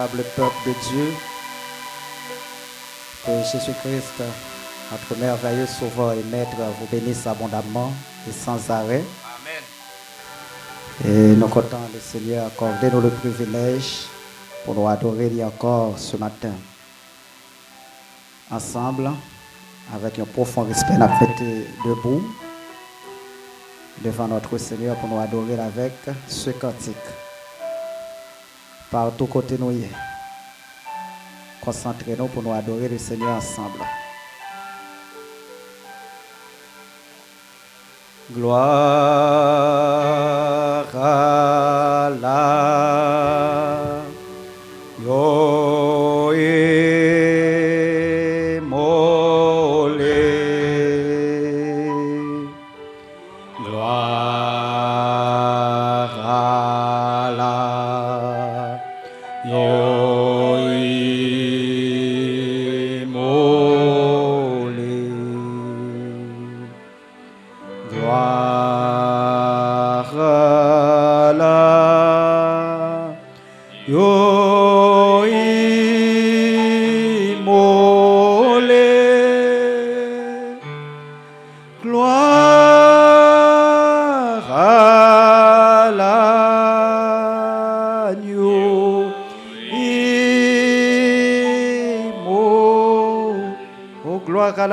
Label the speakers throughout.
Speaker 1: admirable peuple de Dieu, que Jésus-Christ, notre merveilleux sauveur et maître, vous bénisse abondamment et sans arrêt.
Speaker 2: Amen.
Speaker 1: Et nous comptons le Seigneur accorder nous le privilège pour nous adorer encore ce matin. Ensemble, avec un profond respect, nous avons été debout devant notre Seigneur pour nous adorer avec ce cantique. Par tous côtés nous y est. Concentrez-nous pour nous adorer le Seigneur ensemble. Gloire à la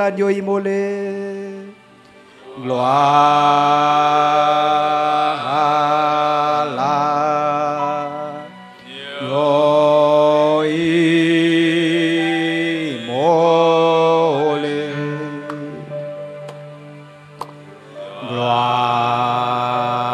Speaker 1: l'agneau immolé, gloire à l'agneau immolé, gloire à l'agneau immolé. À l'agneau immolé,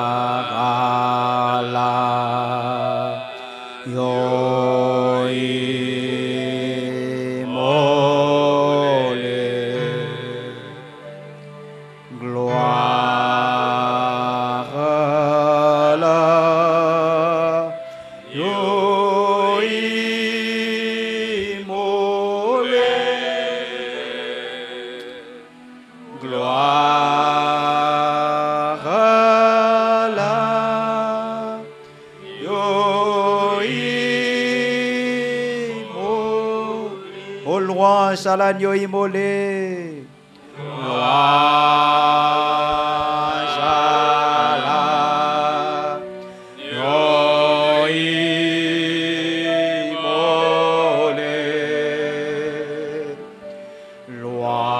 Speaker 1: louange à l'agneau immolé, louange à l'agneau immolé, louange.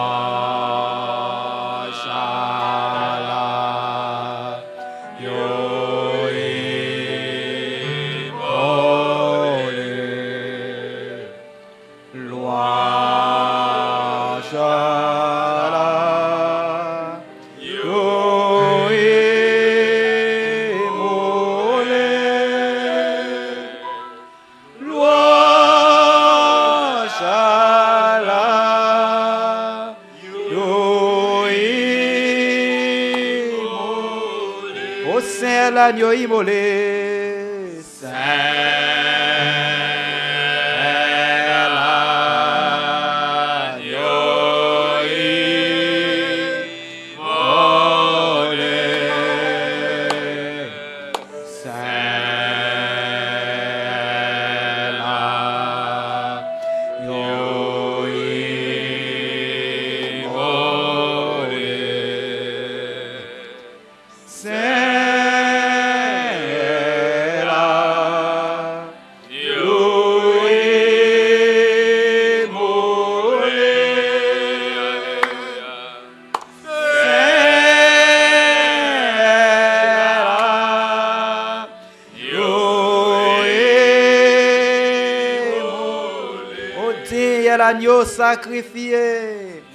Speaker 1: L'agneau immolé, c'est l'agneau immolé, c'est l'agneau l'agneau sacrifié. L'agneau sacrifié. L'agneau sacrifié.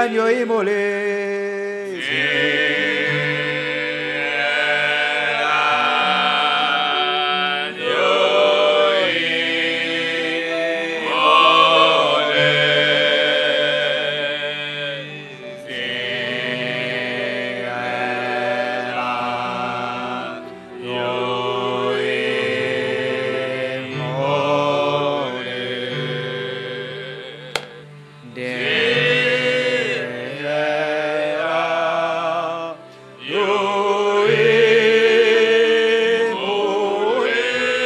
Speaker 1: l'agneau immolé.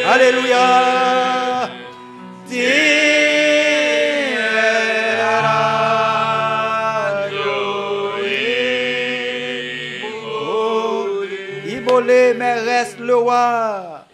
Speaker 1: Alléluia. Immolé, mais reste le roi.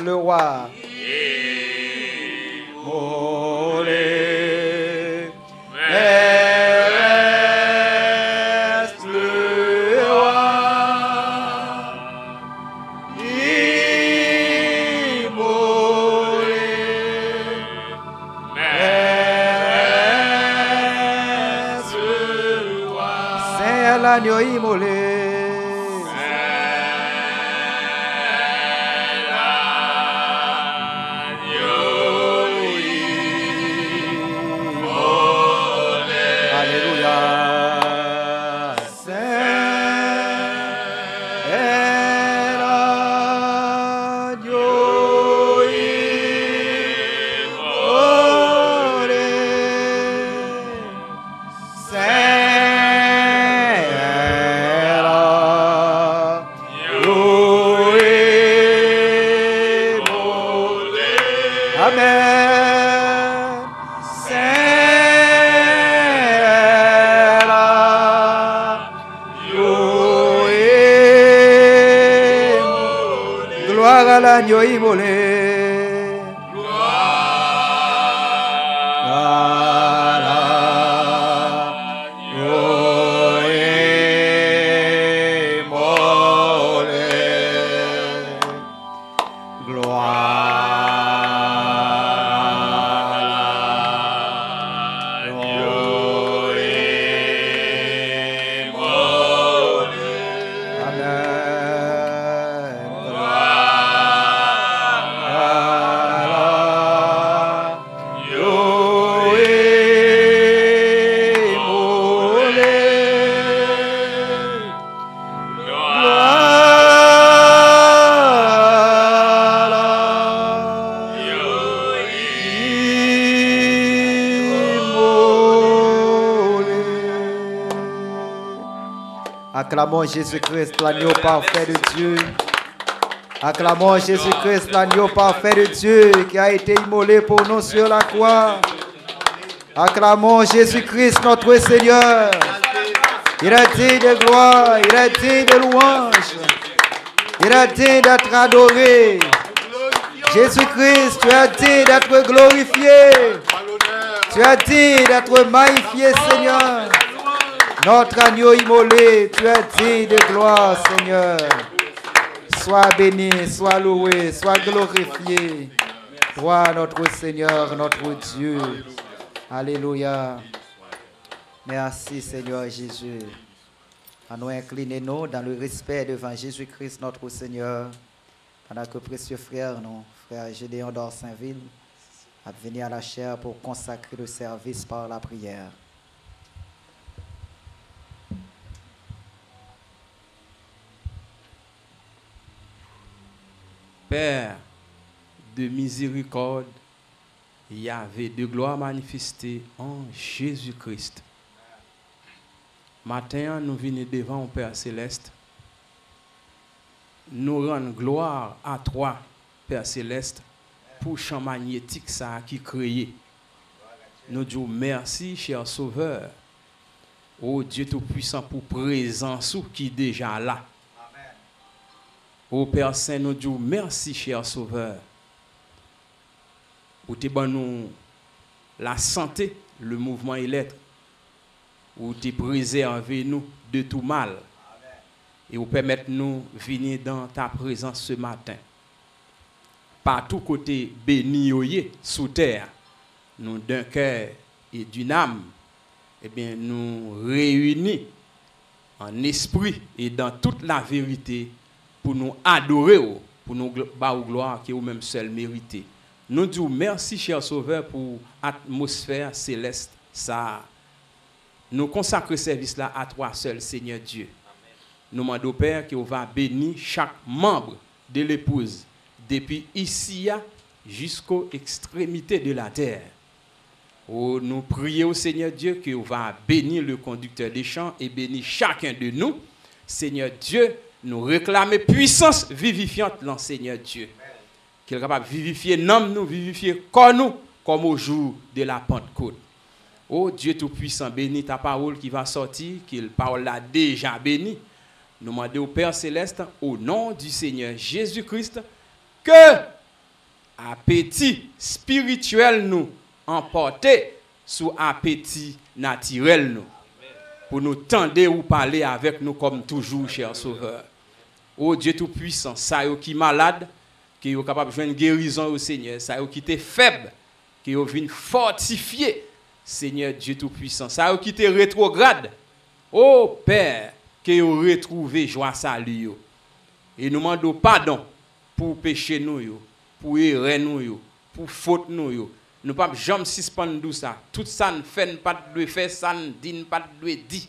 Speaker 1: Le roi. Immolé, mais reste le roi. Immolé, mais reste le roi. Saint l'agneau immolé. L'agneau immolé. Acclamons Jésus-Christ, l'agneau parfait de Dieu. Acclamons Jésus-Christ, l'agneau parfait de Dieu qui a été immolé pour nous sur la croix. Acclamons Jésus-Christ, notre Seigneur. Il est digne de gloire, il est digne de louange. Il est digne d'être adoré. Jésus-Christ, tu es digne d'être glorifié. Tu es digne d'être magnifié, Seigneur. Notre agneau immolé, tu es digne de gloire, Seigneur. Sois béni, sois loué, sois glorifié. Toi, notre Seigneur, notre Dieu. Alléluia. Merci, Seigneur Jésus. À nous incliner nous dans le respect devant Jésus-Christ, notre Seigneur. Pendant que précieux frère, non, frère Gédéon d'Orsainville, a venu à la chair pour consacrer le service par la prière.
Speaker 2: Père de miséricorde, Yahvé de gloire manifestée en Jésus-Christ. Matin, nous venons devant le Père Céleste. Nous rendons gloire à toi, Père Céleste, pour le champ magnétique ça qui créé. Nous disons merci, cher Sauveur. Oh Dieu Tout-Puissant, pour présence qui est déjà là. Ô Père Saint, nous disons merci, cher Sauveur, pour te ban nous la santé, le mouvement et l'être, pour te préserver nous de tout mal et pour permettre nous de venir dans ta présence ce matin. Par tout côté béni sous terre, nous d'un cœur et d'une âme, eh bien, nous réunis en esprit et dans toute la vérité pour nous adorer, pour nous battre gloire qui est même seul mérité. Nous disons merci, cher Sauveur, pour l'atmosphère céleste. Ça, nous consacrons ce service-là à toi seul, Seigneur Dieu. Nous demandons, Père, que vous va bénir chaque membre de l'épouse, depuis ici jusqu'aux extrémités de la terre. Oh, nous prions, Seigneur Dieu, que vous va bénir le conducteur des chants et bénir chacun de nous. Seigneur Dieu, nous réclamer puissance vivifiante dans Seigneur Dieu. Qu'il est capable de vivifier nous, vivifier corps nous, comme au jour de la Pentecôte. Oh Dieu Tout-Puissant, bénis ta parole qui va sortir, qu'il parole là déjà bénie. Nous demandons au Père Céleste, au nom du Seigneur Jésus-Christ, que appétit spirituel nous emporter sous appétit naturel nous. Pour nous tendre ou parler avec nous comme toujours, cher Sauveur. Oh Dieu Tout-Puissant, ça y est qui malade, qui est capable de jouer une guérison au Seigneur, ça y est qui est faible, qui est venu fortifier, Seigneur Dieu Tout-Puissant, ça y est qui est rétrograde. Oh Père, qui est retrouvé joie salut. Et nous demandons pardon pour péché nous, pour erreur nous, pour faute nous. Nous ne pouvons jamais suspendre ça. Tout ça ne fait pas de faire, ça ne dit pas de dire.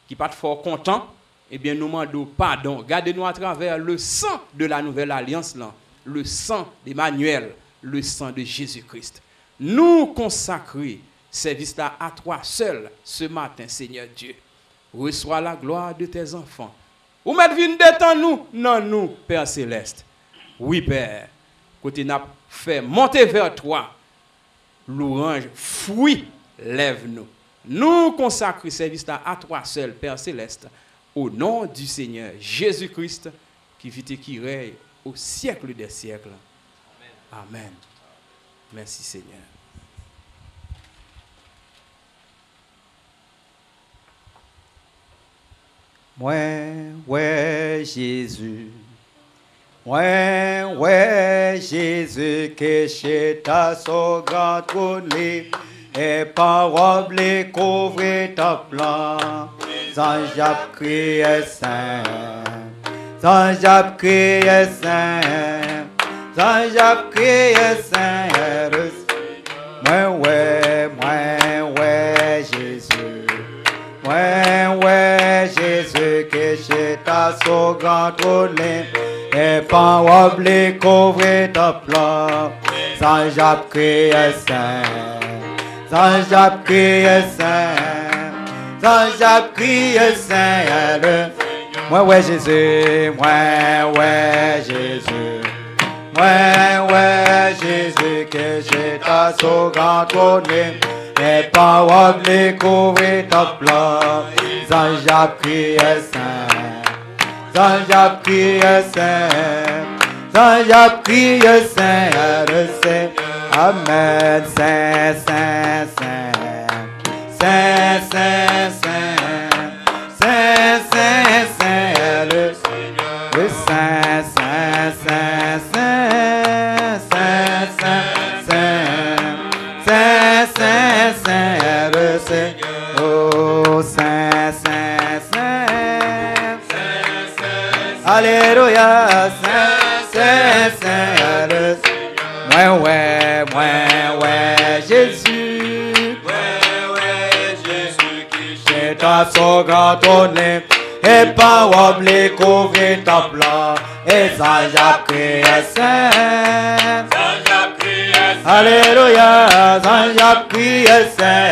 Speaker 2: Qui pas fort content, eh bien nous demandons pardon. Gardez-nous à travers le sang de la nouvelle alliance, là, le sang d'Emmanuel, le sang de Jésus-Christ. Nous consacrer service là à toi seul ce matin, Seigneur Dieu. Reçois la gloire de tes enfants. Ou mettre vine détendre nous, non nous, Père Céleste. Oui, Père, côté n'a fait monter vers toi, l'orange, fruit, lève-nous. Nous consacrons service à toi seul, Père Céleste, au nom du Seigneur Jésus-Christ, qui vit et qui règne au siècle des siècles. Amen. Amen. Merci, Seigneur.
Speaker 1: Ouais, Jésus. Ouais, Jésus, que chez ta so grand trône, et parole couvre ta plan. Sans j'ap crié saint, sans j'ap crié saint, sans j'ap crié saint. Ouais, Jésus. Ouais, Jésus, que chez ta so grand trône, et parole couvre ta plan. Sans j'ap crié saint, sans j'ap crié saint, sans j'ap crié saint. Ouais, Jésus, ouais, Jésus. Ouais, Jésus, que j'ai ta so grand trône, et paroles couvre ta plan. Sans j'ap crié saint, sans j'ap crié saint, sans j'ap crié saint. Amen, saint, saint, saint, saint, saint, saint, saint, saint, saint, le saint, saint, saint, saint, saint, saint, saint, saint, le Seigneur. Oh, saint, saint, saint, alléluia, saint, saint, saint, le Seigneur. Ouais, Jésus. Ouais, Jésus qui chez ta so grand trône, et parole couvre ta plan. Et ça j'ap crié saint, alléluia, ça j'ap crié saint.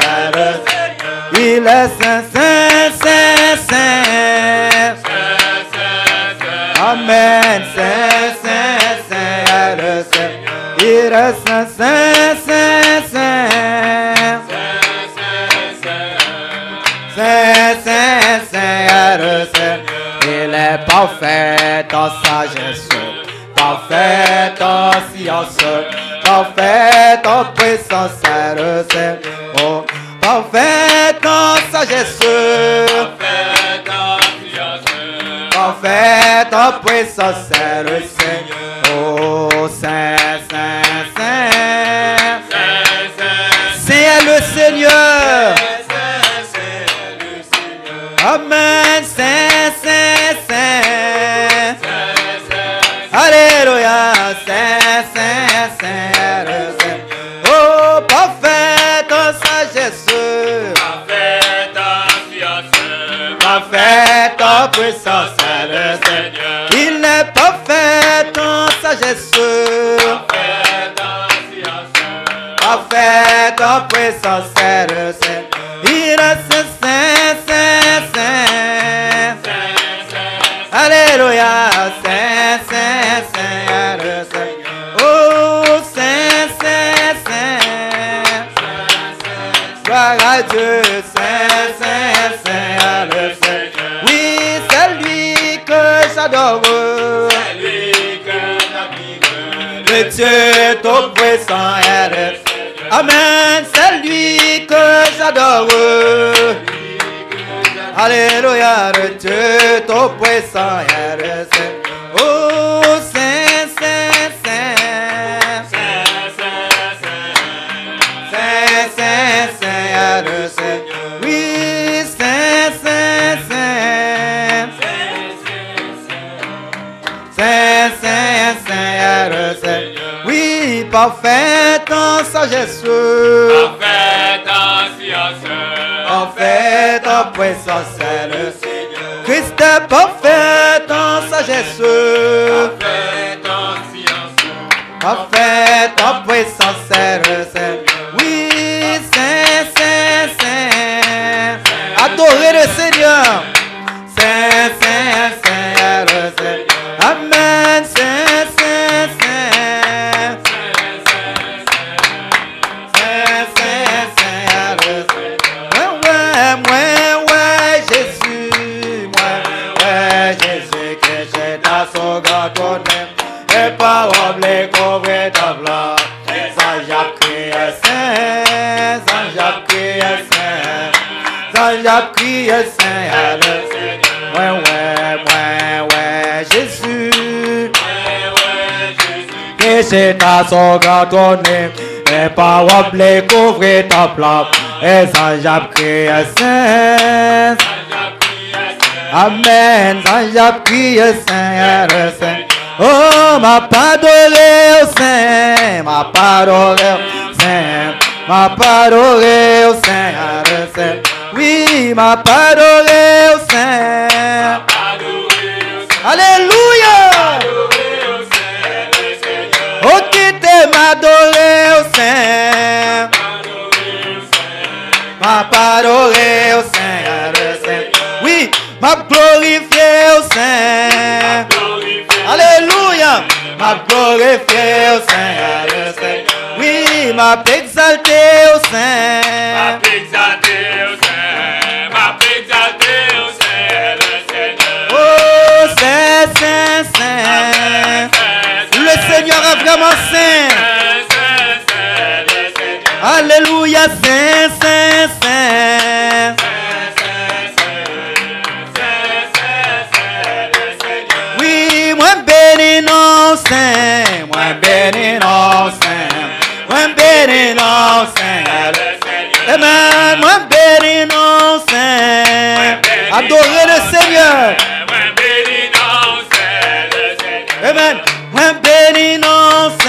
Speaker 1: Il est saint, saint, saint, saint. Amen, saint, saint, saint, le Seigneur. Il est saint, saint, saint, saint. Saint, saint, saint, le Seigneur. Il est parfaite en sagesse, parfaite en science, parfaite en puissance, Saint. Oh, parfaite en sagesse, parfaite en puissance, Saint. Oh, Saint, Saint, Saint, Saint est le Seigneur. Amen, Saint, Saint, Saint. Alléluia, Saint, Saint, Saint, Saint. Oh, parfaite en sagesse, parfaite en puissance, le Seigneur. Il est parfait en sagesse, parfait en puissance, le Seigneur. Il est saint, saint, saint. Alléluia, saint, saint, saint, le Seigneur. Oh, saint, saint, saint. Gloire à Dieu, saint, saint, saint, le Seigneur. Oui, c'est lui que j'adore. C'est lui que j'admire. Le Dieu tout-puissant est le Seigneur. Amen, c'est lui que j'adore. Alléluia, le Dieu tout-puissant est le Seigneur. Oh, saint, saint, saint. Saint, saint, saint, le Seigneur. Oui, saint, saint, saint. Saint, saint, saint, le Seigneur. Oui, parfait en sagesse. Parfait en science. Parfait en puissance, le Seigneur. Christ est parfait en sagesse. Parfait en science. Parfait en puissance, le Seigneur. Oui, saint, saint, saint. Adorez le Seigneur. Saint, saint, saint, le Seigneur. Amen, saint, saint, saint. Saint, saint, saint, le Seigneur. Ouais, Jésus, ouais, Jésus, que j'ai ta son grand honneur. Et paroles les couvrir ta blanc. Saint-Jacques crie saint, Saint-Jacques crie saint, Saint-Jacques crie saint, le Seigneur. Ouais, Jésus, que j'ai ta son grand honneur. Et paroles les couvrir ta blanc. Et Saint-Jacques crie saint. Amen, Saint-Jacques crie saint, le Seigneur. Oh, m'a adoré au Saint, m'a adoré au Saint, m'a adoré au Saint, le Seigneur. Oui, m'a adoré au Saint. Alléluia. Oh, qui t'aime adorer au Saint, m'a adoré au Saint, le Seigneur. Oui, m'a glorifié au Saint. Alléluia, m'a glorifié au Saint, le Seigneur. Oui, m'a exalté au Saint. M'a exalté au Saint, m'a exalté au Saint, le Seigneur. Oh, Saint, Saint, Saint. Le Seigneur est vraiment Saint. Alléluia, Saint, Saint, Saint. Oui, moi béni non Saint, moi béni non Saint, moi béni non Saint. Amen, moi béni non Saint. Adorez le Seigneur. Amen, moi béni non Saint.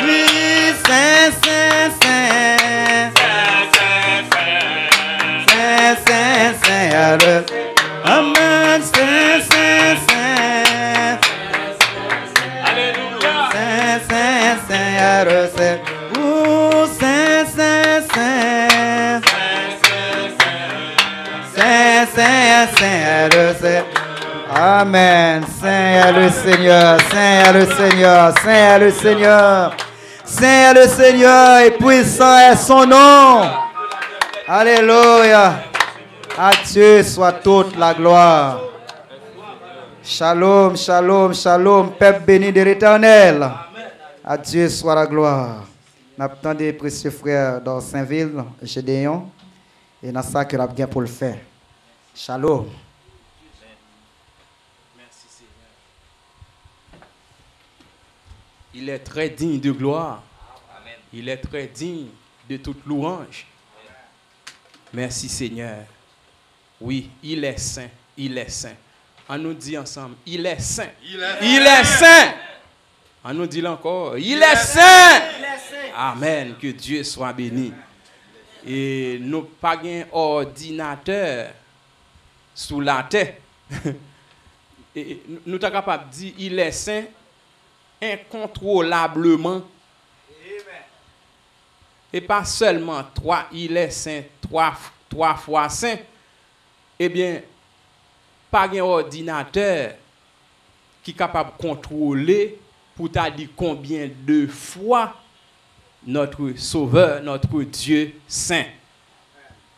Speaker 1: Oui, Saint, Saint, Saint. Saint, Saint, Amen, Saint, Saint, Saint. Alléluia. Saint, Saint, Saint, Saint. Oh, Saint, Saint, Saint. Saint, Saint, Saint, Saint. Amen. Saint est le Seigneur, Saint est le Seigneur, Saint est le Seigneur. Saint est le Seigneur et puissant est son nom. Alléluia. À Dieu soit toute la gloire. Shalom, shalom, shalom, peuple béni de l'Éternel. À Dieu soit la gloire. Nous avons des précieux frères dans Saint-Ville, Gédéon, et dans ça que nous avons bien pour le faire. Shalom.
Speaker 2: Merci Seigneur. Il est très digne de gloire. Il est très digne de toute louange. Merci Seigneur. Oui, il est saint. Il est saint. On nous dit ensemble, il est saint. Il est saint. On nous dit encore, il est saint. Amen. Que Dieu soit béni. Et nous pas un ordinateur sous la terre. Et nous sommes capables de dire, il est saint incontrôlablement. Et pas seulement il est saint, trois fois saint. Eh bien, pas un ordinateur qui est capable de contrôler pour t'a dire combien de fois notre Sauveur, notre Dieu saint.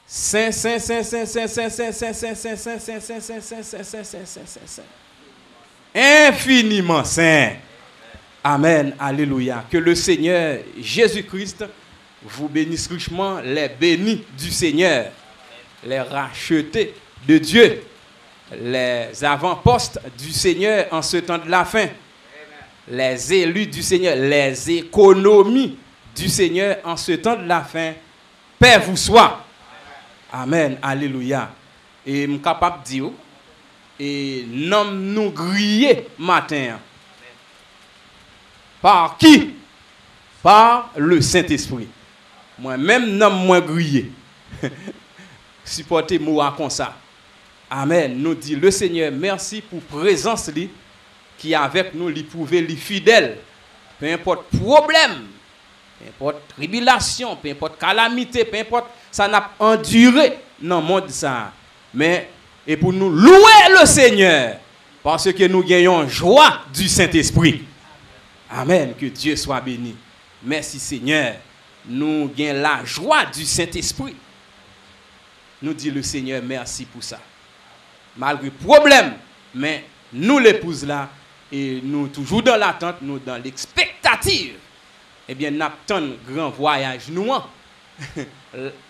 Speaker 2: Saint, saint, saint, saint, saint, saint, saint, saint, saint, saint, saint, saint, saint, saint, saint, saint, saint, saint, saint, saint. Infiniment saint. Amen. Alléluia. Que le Seigneur Jésus-Christ vous bénisse richement, les bénis du Seigneur, les rachetés de Dieu, les avant-postes du Seigneur en ce temps de la fin, les élus du Seigneur, les économies du Seigneur en ce temps de la fin. Paix vous soit. Amen. Alléluia. Et je suis capable de dire, et non nous griller matin. Par qui? Par le Saint-Esprit. Moi-même, non, moi grillé. Supportez-moi comme ça. Amen. Nous dit le Seigneur, merci pour présence qui est avec nous, lui prouver, lui fidèle. Peu importe problème, peu importe tribulation, peu importe calamité, peu importe ça n'a enduré dans le monde ça. Mais et pour nous louer le Seigneur parce que nous gagnons joie du Saint-Esprit. Amen. Que Dieu soit béni. Merci Seigneur. Nous gagnons la joie du Saint-Esprit. Nous dit le Seigneur merci pour ça. Malgré problème, mais nous l'épouse là et nous toujours dans l'attente, nous dans l'expectative. Eh bien, nous attendons un grand voyage nous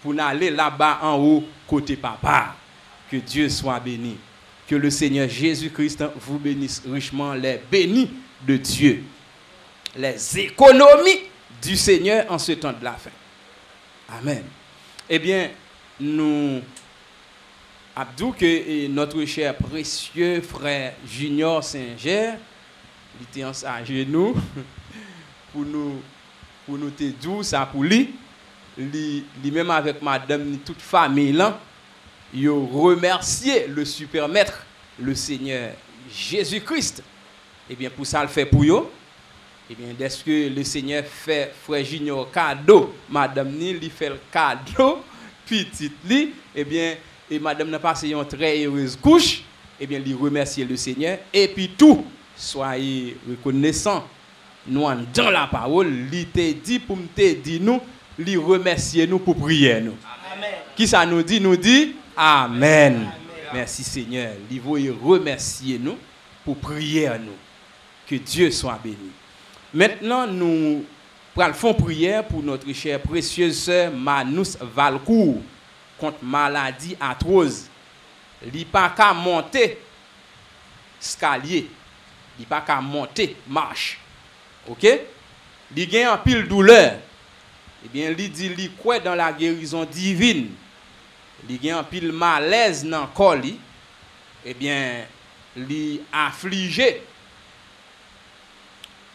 Speaker 2: pour aller là-bas en haut côté papa. Que Dieu soit béni. Que le Seigneur Jésus-Christ vous bénisse richement, les bénis de Dieu. Les économies du Seigneur en ce temps de la fin. Amen. Eh bien, nous avons que notre cher précieux frère Junior Saint-Ger, il était à genoux pour nous te dire ça pour lui. Lui-même avec madame, toute famille là, il a remercié le super maître, le Seigneur Jésus-Christ. Eh bien, pour ça, le fait pour eux. Eh bien, dès que le Seigneur fait frère Junior cadeau, madame ni lui fait le cadeau, petite li, eh bien, et madame n'a passé une très heureuse couche, eh bien, lui remercier le Seigneur. Et puis tout, soyez reconnaissants. Nous, dans la parole, lui te dit pour te dire nous, lui remercier nous pour prier nous. Amen. Qui ça nous dit? Nous dit Amen. Amen. Merci Seigneur. Lui veut remercier nous pour prier à nous. Que Dieu soit béni. Maintenant, nous faisons prière pour notre chère précieuse sœur Manous Valcourt contre maladie arthrose. Il n'y a pas qu'à monter escalier. Il n'y a pas qu'à monter marche. OK? Il y a un pile douleur. Eh bien, il dit qu'il croit dans la guérison divine. Il y a un pile malaise dans le corps. Eh bien, il est affligé.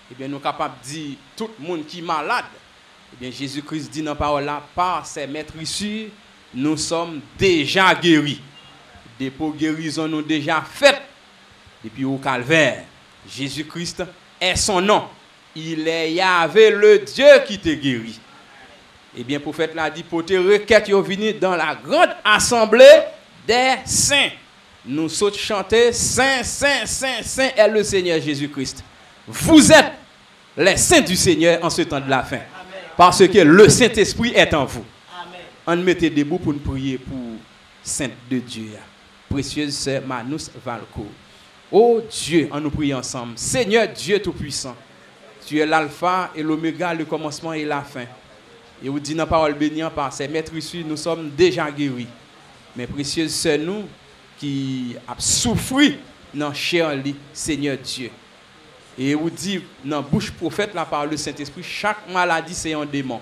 Speaker 2: Eh bien, nous sommes capables de dire tout le monde qui est malade. Eh bien, Jésus-Christ dit dans la parole là, par ses maîtrisses, nous sommes déjà guéris. Des guérisons nous déjà faites depuis au calvaire. Jésus-Christ est son nom. Il est Yahvé, le Dieu qui te guérit. Eh bien, le prophète l'a dit, pour te requêtes, vous venez dans la grande assemblée des saints. Nous sautons chanter, Saint, Saint, Saint, Saint est le Seigneur Jésus-Christ. Vous êtes les saints du Seigneur en ce temps de la fin. Amen. Parce que le Saint-Esprit est en vous. Amen. on mettait debout pour nous prier pour Sainte de Dieu. Précieuse sœur Manus Valco. Oh Dieu, on nous prie ensemble. Seigneur Dieu Tout-Puissant, tu es l'alpha et l'oméga, le commencement et la fin. Et vous dites dans la parole bénie par ces maîtres issus, nous sommes déjà guéris. Mais précieuse sœur, nous qui a souffert dans chair, Seigneur Dieu. Et vous dit dans la bouche prophète, la parole du Saint-Esprit, chaque maladie c'est un démon.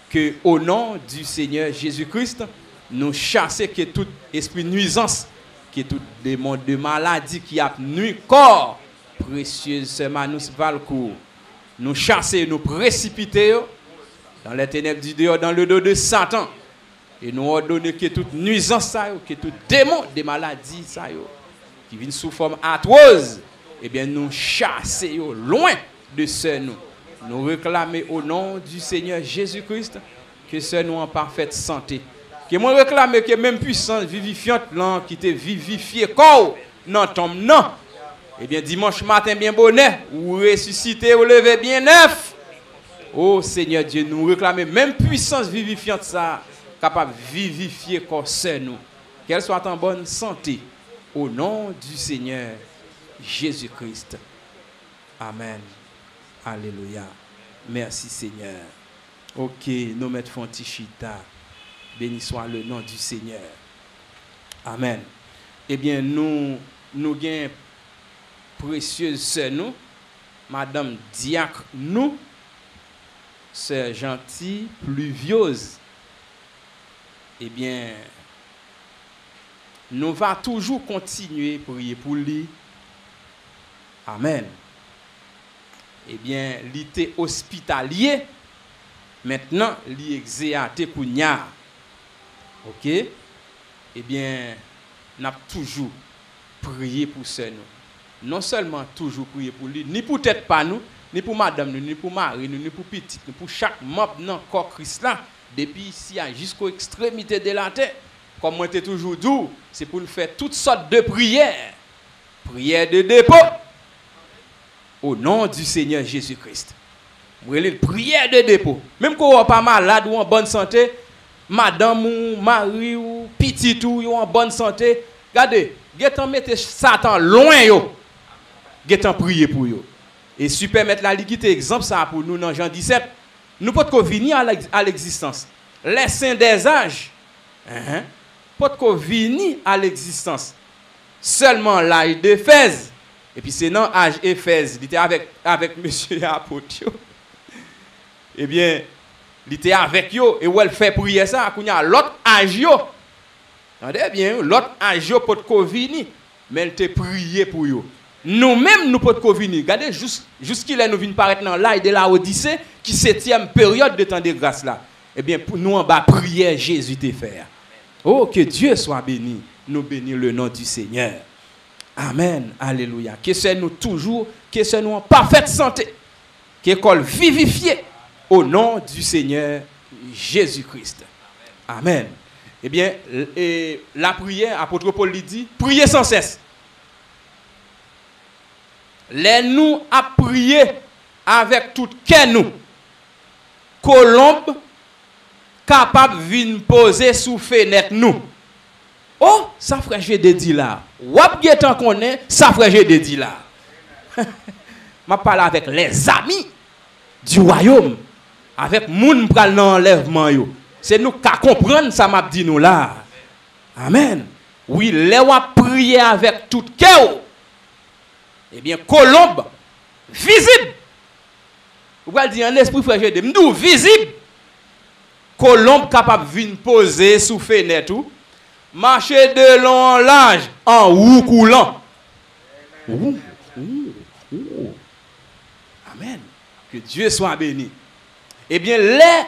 Speaker 2: Que au nom du Seigneur Jésus-Christ, nous chassons que tout esprit de nuisance, que tout démon de maladie qui a nuit corps, précieuse sœur Manus Valcourt, nous chasser, nous précipiter dans les ténèbres du dehors, dans le dos de Satan, et nous ordonner que toute nuisance, que tout démon de maladie, qui vient sous forme atroce, eh bien nous chasser loin de ce nous. Nous réclamer au nom du Seigneur Jésus-Christ que ce nous en parfaite santé. Que moi réclamer que même puissance vivifiante là, qui te vivifié corps, non tombe non. Eh bien dimanche matin bien bonnet, ou ressusciter, ou lever bien neuf. Oh Seigneur Dieu, nous réclamer même puissance vivifiante ça, capable de vivifier corps ce nous. Qu'elle soit en bonne santé. Au nom du Seigneur Jésus-Christ. Amen. Alléluia. Merci Seigneur. Ok, nous mettons Fontichita. Béni soit le nom du Seigneur. Amen. Eh bien, nous avons précieuse sœur nous, Madame Diacre nous, sœur gentille, pluvieuse. Eh bien, nous va toujours continuer à prier pour lui. Amen. Eh bien, il était hospitalier. Maintenant, il est exéaté pour nya. OK? Eh bien, nous avons toujours prié pour ce nous. Non seulement toujours prier pour lui, ni pour peut-être pas nous, ni pour madame nous, ni pour Marie nous, ni pour petite nous, pour chaque membre dans le corps Christ là, depuis ici jusqu'aux extrémités de la terre. Comme moi t'ai toujours dit, c'est pour nous faire toutes sortes de prières. Prières de dépôt. Au nom du Seigneur Jésus-Christ. Prière de dépôt. Même quand on n'est pas malade ou en bonne santé, madame ou Marie ou petit ou en bonne santé, regardez, getan mettez Satan loin yo. Getan prier pour yo. Et super mettre la liquidité exemple ça pour nous dans Jean 17. Nous pouvons venir à l'existence. Les saints des âges. Pouvons venir à l'existence. Seulement l'âge d'Éphèse. Et puis c'est dans l'âge Éphèse, il était avec monsieur apôtre. Eh bien, il était avec yo et où elle fait prier ça, il y a l'autre âge yo. Attendez bien, l'autre âge yo pour venir, mais elle te prié pour yo. Nous-mêmes nous pouvons venir. Regardez jusqu'il est nous vient paraître dans l'âge de la Odyssée qui 7e période de temps de grâce là. Eh bien pour nous en bas prière Jésus te faire. Oh que Dieu soit béni. Nous bénissons le nom du Seigneur. Amen. Alléluia. Que c'est nous toujours, que c'est nous en parfaite santé. Qu'école vivifiée au nom du Seigneur Jésus-Christ. Amen. Eh bien, la prière, apôtre Paul lui dit, priez sans cesse. Les nous à prier avec tout cœur nous. Colombe capable de venir poser sous fenêtre nous. Oh, ça frère j'ai dit là. Wap getan connaît, ça frère j'ai dit là. M'a parlé avec les amis du royaume, avec moun pral nan enlèvement yo. C'est nous qui comprendre ça m'a dit nous là. Amen. Oui, les wap prier avec tout cœur. Eh bien, colombe visible. Vous allez dire un esprit frère j'ai dit, m'dou visible. Colombe capable venir poser sous fenêtre ou marcher de long en large en roue coulant. Amen. Que Dieu soit béni. Eh bien, là,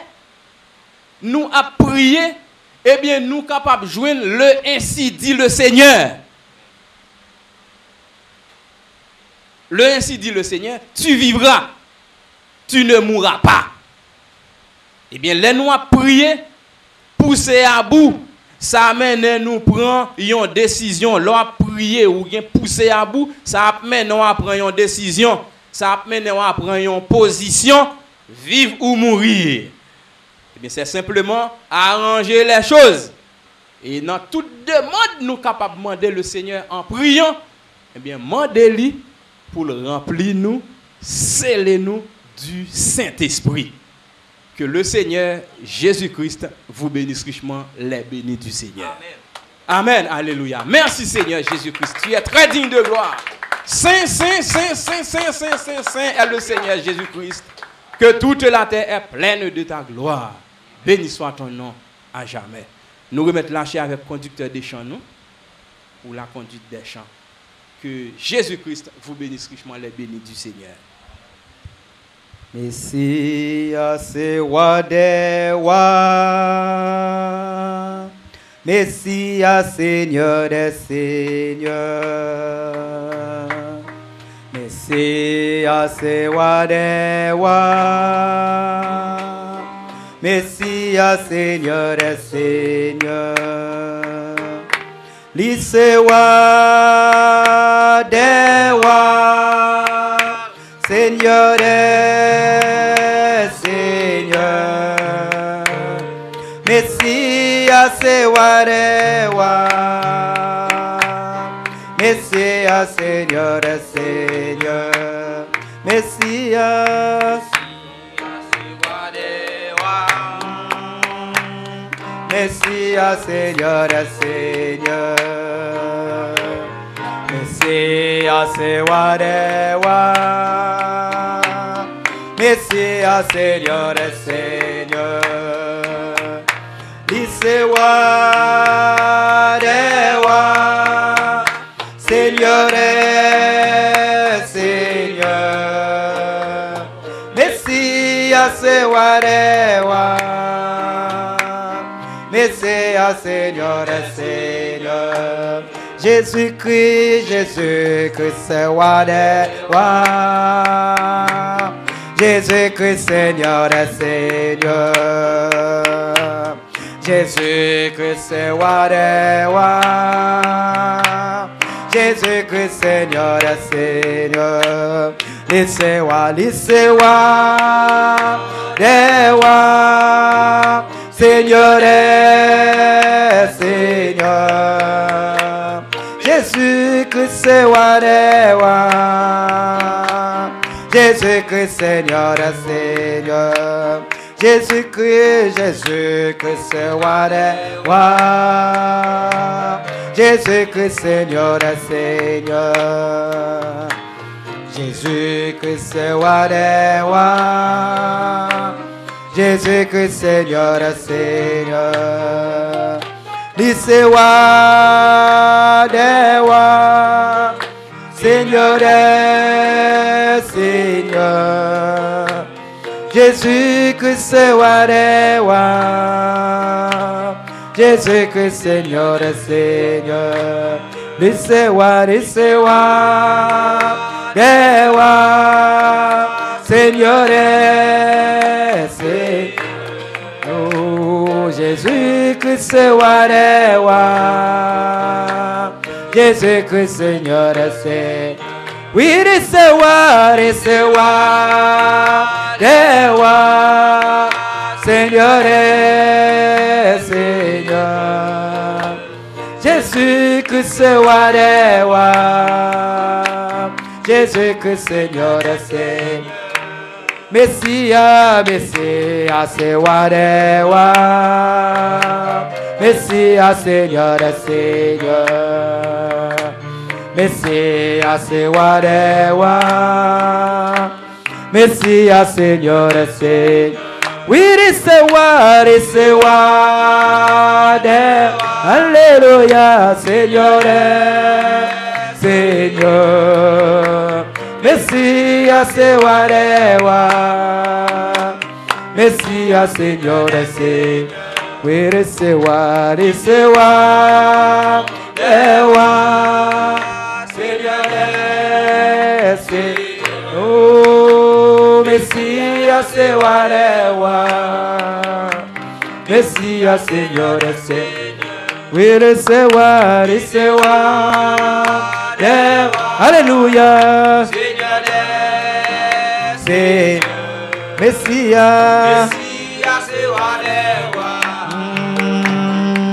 Speaker 2: nous a prié, eh bien, nous capables de joindre le ainsi dit le Seigneur. Le ainsi dit le Seigneur, tu vivras, tu ne mourras pas. Eh bien, là, nous a prié, pousser à bout. Ça amène nous prendre une décision. L'on prier ou bien pousser à bout, ça amène nous à prendre une décision. Ça amène nous à prendre une position, vivre ou mourir. Eh bien, c'est simplement arranger les choses. Et dans toute demande, nous sommes capables de demander le Seigneur en priant. Eh bien, demandez-lui pour le remplir nous, sceller nous du Saint-Esprit. Que le Seigneur Jésus-Christ vous bénisse richement, les bénis du Seigneur. Amen. Amen. Alléluia. Merci Seigneur Jésus-Christ. Tu es très digne de gloire. Saint, saint, saint, saint, saint, saint, saint, saint est le Seigneur Jésus-Christ. Que toute la terre est pleine de ta gloire. Béni soit ton nom à jamais. Nous remettons la chair avec le conducteur des chants, nous, ou la conduite des chants. Que Jésus-Christ vous bénisse richement, les bénis du Seigneur.
Speaker 1: Messia se wa des wa, Messia Seigneur des seigneurs, Messia se wa des wa, Messia Seigneur des seigneurs, Lise wa des wa, Seigneur des seigneurs, Messia se wa des wa, Messia Seigneur des seigneurs, Messia Messia Seigneur des seigneurs, Messia se wa des wa, Messia Seigneur des seigneurs, Lise wa des wa, Seigneur des seigneurs, Messia se wa des wa, Messia Seigneur des seigneurs, Jésus-Christ, Jésus-Christ, c'est wa des wa, Jésus-Christ, Seigneur des seigneurs, Jésus-Christ, c'est wa des wa, Jésus-Christ, Seigneur des seigneurs, Lise wa des wa, Seigneur des seigneurs, Jésus-Christ, c'est wa des wa, Jésus-Christ, Seigneur des seigneurs, Jésus-Christ, Jésus-Christ, c'est wa des wa, Jésus-Christ, Seigneur des seigneurs, Jésus-Christ, c'est wa des wa, Jésus-Christ, Seigneur des seigneurs, Lise wa des wa, Seigneur des seigneurs, Jésus-Christ, c'est wa des wa, Jésus-Christ, Seigneur des seigneurs, Lise wa des wa, Seigneur des seigneurs, oh, Jésus-Christ, c'est wa des wa, Jésus-Christ, Seigneur des seigneurs, oui, recevoir des wa, Seigneur des seigneurs, Jésus-Christ, c'est wa des wa, Jésus-Christ, Seigneur des seigneurs, Messia, Messia, c'est wa des wa, Messia, Seigneur des seigneurs, Messia, c'est wa des wa, Messia, Seigneur des seigneurs, oui, recevoir des, alléluia, Seigneur des seigneurs, Messia, c'est wa des wa, Messia, Seigneur des seigneurs, oui, recevoir des wa, Seigneur des seigneurs, oh, Messia, c'est wa des wa, Messia, Seigneur des seigneurs, oui, recevoir des wa, alléluia, Seigneur des seigneurs, Messia,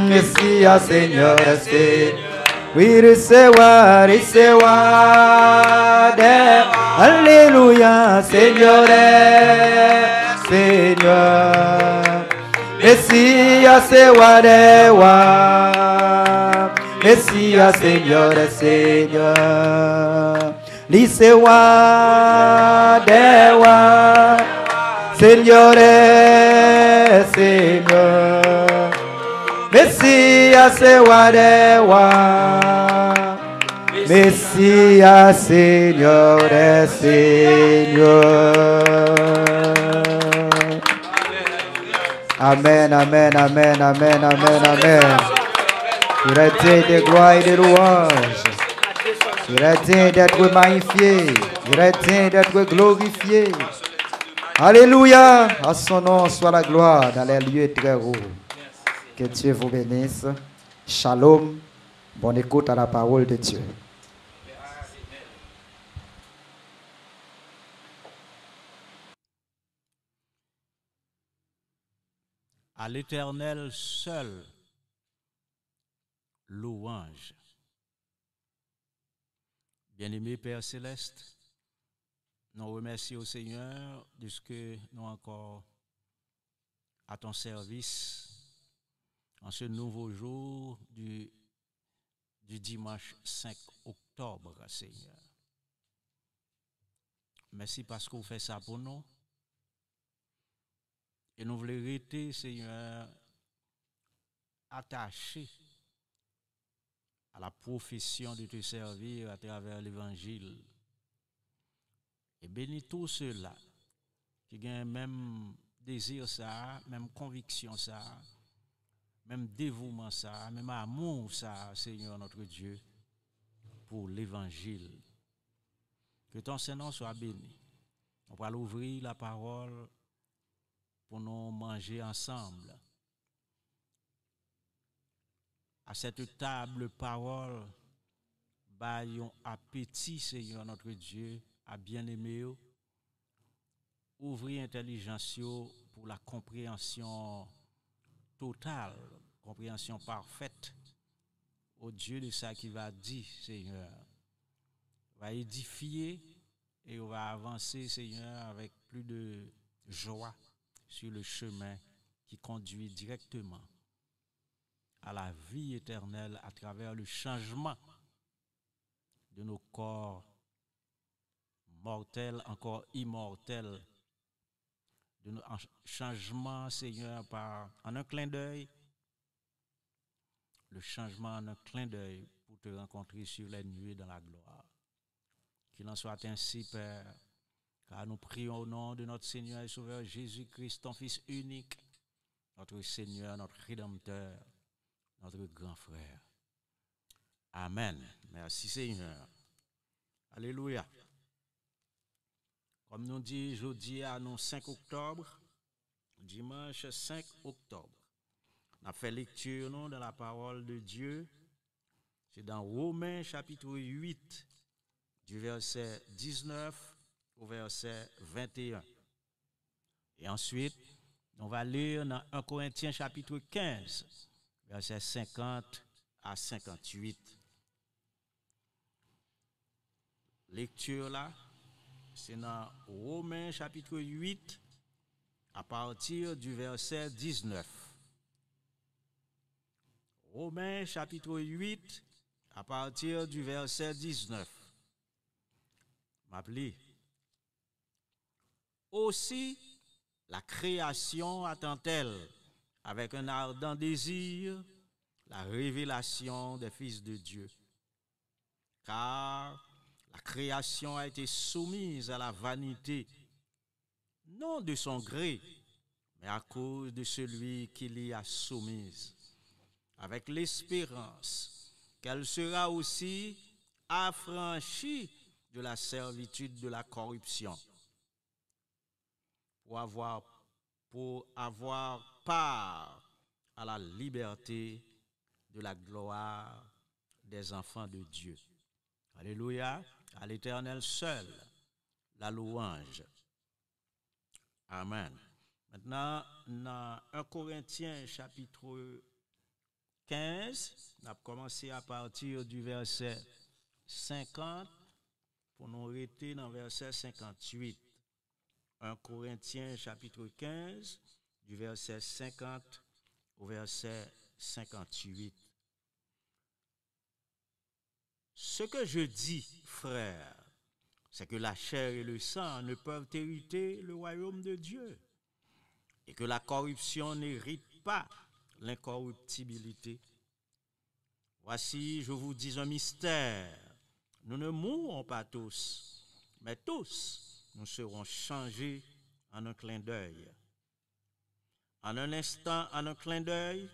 Speaker 1: Messia, Seigneur, Seigneur. Oui, recevoir, Alléluia, Seigneur, Seigneur. Messia, Messia, Seigneur, Seigneur. Lisewa, Seigneur, Seigneur. Messia, Messia, Seigneur, Seigneur. Amen, amen, amen, amen, amen, amen. Il est digne de gloire et de louange. Il est digne d'être magnifié. Il est digne d'être glorifié. Alléluia. À son nom soit la gloire dans les lieux très hauts. Que Dieu vous bénisse. Shalom. Bonne écoute à la parole de Dieu.
Speaker 3: À l'Éternel seul, louange. Bien-aimé Père Céleste, nous remercions au Seigneur de ce que nous encore à ton service en ce nouveau jour du dimanche 5 octobre, Seigneur. Merci parce que vous faites ça pour nous. Et nous voulons rester, Seigneur, attachés à la profession de te servir à travers l'Évangile. Et bénis tous ceux-là qui ont même désir ça, même conviction ça, même dévouement ça, même amour ça, Seigneur notre Dieu, pour l'Évangile. Que ton Saint-Nom soit béni. On va ouvrir la parole pour nous manger ensemble. À cette table parole, baillons appétit, Seigneur notre Dieu, à bien-aimer. Ouvrir intelligence pour la compréhension totale, compréhension parfaite au Dieu de ça qui va dire, Seigneur. Va édifier et on va avancer, Seigneur, avec plus de joie sur le chemin qui conduit directement à la vie éternelle à travers le changement de nos corps mortels, encore immortels, de nos changements, Seigneur, en un clin d'œil, le changement en un clin d'œil pour te rencontrer sur les nuées dans la gloire. Qu'il en soit ainsi, Père, car nous prions au nom de notre Seigneur et Sauveur Jésus-Christ, ton Fils unique, notre Seigneur, notre Rédempteur, notre grand frère. Amen. Merci Seigneur. Alléluia. Comme nous dit jeudi à nous 5 octobre, dimanche 5 octobre, on a fait lecture non, dans la parole de Dieu. C'est dans Romains chapitre 8, du verset 19 au verset 21. Et ensuite, on va lire dans 1 Corinthiens chapitre 15, verset 50 à 58. Lecture là, c'est dans Romains chapitre 8, à partir du verset 19. Romains chapitre 8, à partir du verset 19. M'appelez. Aussi, la création attend-elle avec un ardent désir la révélation des fils de Dieu. Car la création a été soumise à la vanité, non de son gré, mais à cause de celui qui l'y a soumise, avec l'espérance qu'elle sera aussi affranchie de la servitude de la corruption, pour avoir part à la liberté de la gloire des enfants de Dieu. Alléluia, à l'Éternel seul, la louange. Amen. Maintenant, dans 1 Corinthiens chapitre 15, on a commencé à partir du verset 50 pour nous arrêter dans le verset 58. 1 Corinthiens chapitre 15, du verset 50 au verset 58. Ce que je dis, frère, c'est que la chair et le sang ne peuvent hériter le royaume de Dieu, et que la corruption n'hérite pas l'incorruptibilité. Voici, je vous dis un mystère. Nous ne mourrons pas tous, mais tous, nous serons changés en un clin d'œil. En un instant, en un clin d'œil,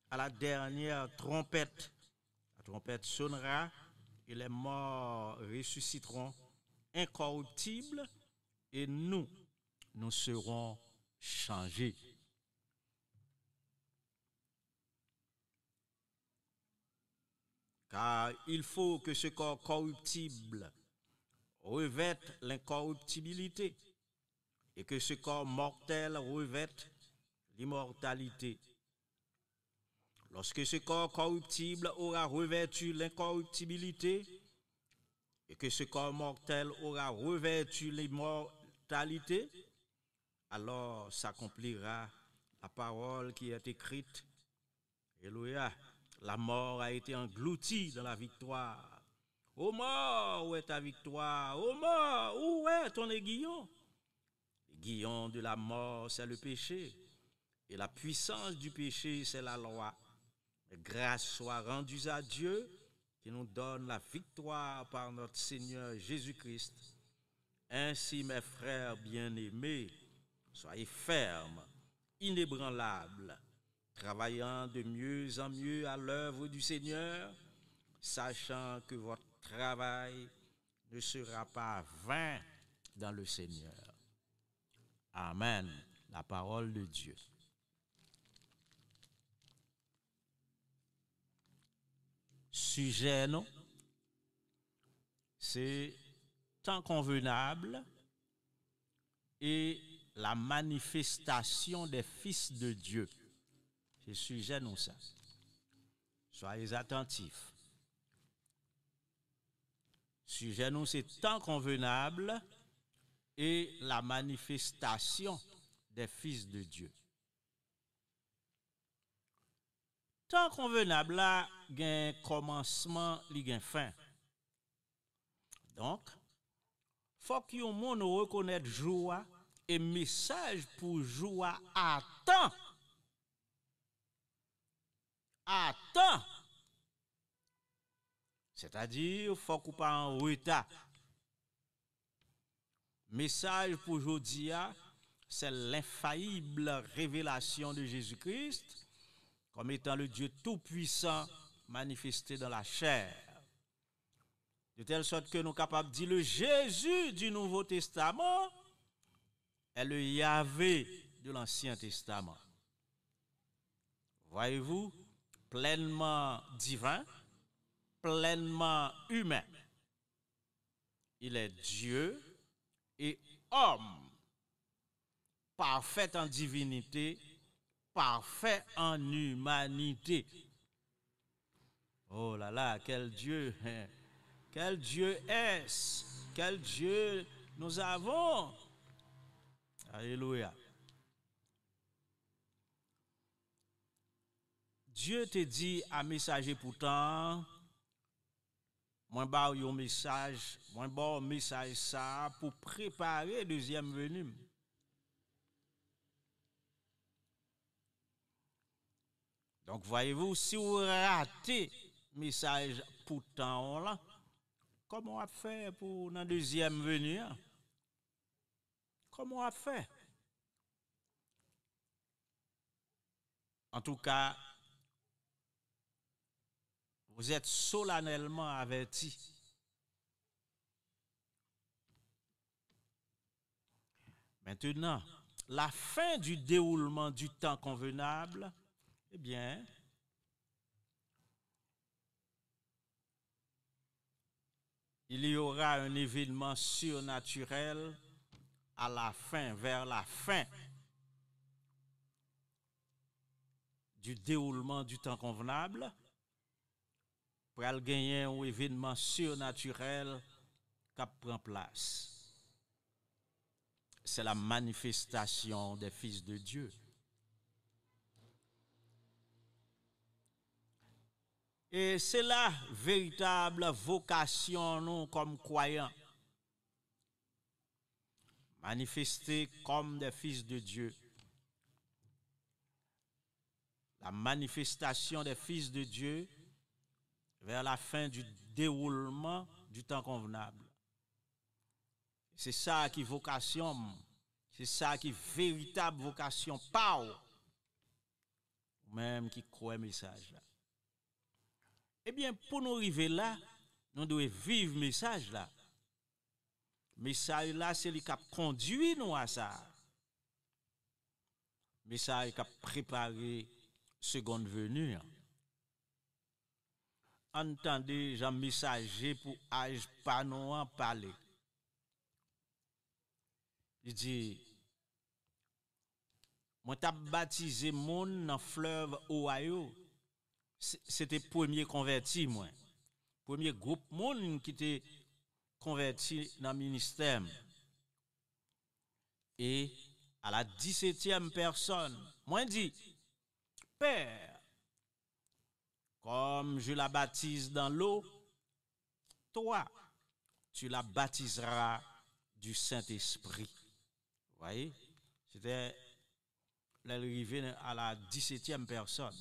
Speaker 3: à la dernière trompette. La trompette sonnera et les morts ressusciteront incorruptibles et nous serons changés. Car il faut que ce corps corruptible revête l'incorruptibilité et que ce corps mortel revête l'immortalité. Lorsque ce corps corruptible aura revêtu l'incorruptibilité et que ce corps mortel aura revêtu l'immortalité, alors s'accomplira la parole qui est écrite. Alléluia. La mort a été engloutie dans la victoire. Ô mort, où est ta victoire? Ô mort, où est ton aiguillon? L'aiguillon de la mort, c'est le péché. Et la puissance du péché, c'est la loi. Mais grâce soit rendue à Dieu qui nous donne la victoire par notre Seigneur Jésus-Christ. Ainsi, mes frères bien-aimés, soyez fermes, inébranlables, travaillant de mieux en mieux à l'œuvre du Seigneur, sachant que votre travail ne sera pas vain dans le Seigneur. Amen. La parole de Dieu. Sujet, non? C'est temps convenable et la manifestation des fils de Dieu. C'est sujet, non, ça. Soyez attentifs. Sujet, non, c'est temps convenable et la manifestation des fils de Dieu. Temps convenable là, il y a un commencement, il y a une fin. Donc, il faut que le monde reconnaisse joie et message pour joie à temps. À temps. C'est-à-dire, il faut qu'on pas en retard. Message pour aujourd'hui, c'est l'infaillible révélation de Jésus-Christ comme étant le Dieu tout-puissant manifesté dans la chair. De telle sorte que nous sommes capables de dire le Jésus du Nouveau Testament est le Yahvé de l'Ancien Testament. Voyez-vous, pleinement divin, pleinement humain. Il est Dieu et homme, parfait en divinité, parfait en humanité. Oh là là, quel Dieu, quel Dieu est-ce? Quel Dieu nous avons? Alléluia. Dieu te dit à messager pourtant, moi ba un message, moi ba un message ça pour préparer deuxième venue. Donc voyez-vous, si vous ratez message pourtant là, comment on va faire pour la deuxième venue? Comment on va faire? En tout cas, vous êtes solennellement avertis. Maintenant, la fin du déroulement du temps convenable, eh bien, il y aura un événement surnaturel à la fin, vers la fin du déroulement du temps convenable, pour gagner un événement surnaturel qui prend place. C'est la manifestation des fils de Dieu. Et c'est la véritable vocation, nous, comme croyants. Manifester comme des fils de Dieu. La manifestation des fils de Dieu vers la fin du déroulement du temps convenable. C'est ça qui est vocation, c'est ça qui est véritable vocation, pas même qui croit le message là. Eh bien, pour nous arriver là, nous devons vivre le message là. Le message là, c'est lui qui a conduit nous à ça. Le message qui a préparé seconde venue. Entendez, j'ai messager pour âge pas nous en parler. Il dit, moi t'ai baptisé moun dans fleuve Ohio. C'était premier converti moi. Premier groupe moun qui était converti dans le ministère. Et à la 17e personne, moi dit, Père, comme je la baptise dans l'eau, toi, tu la baptiseras du Saint-Esprit. Vous voyez? C'était l'arrivée à la 17e personne.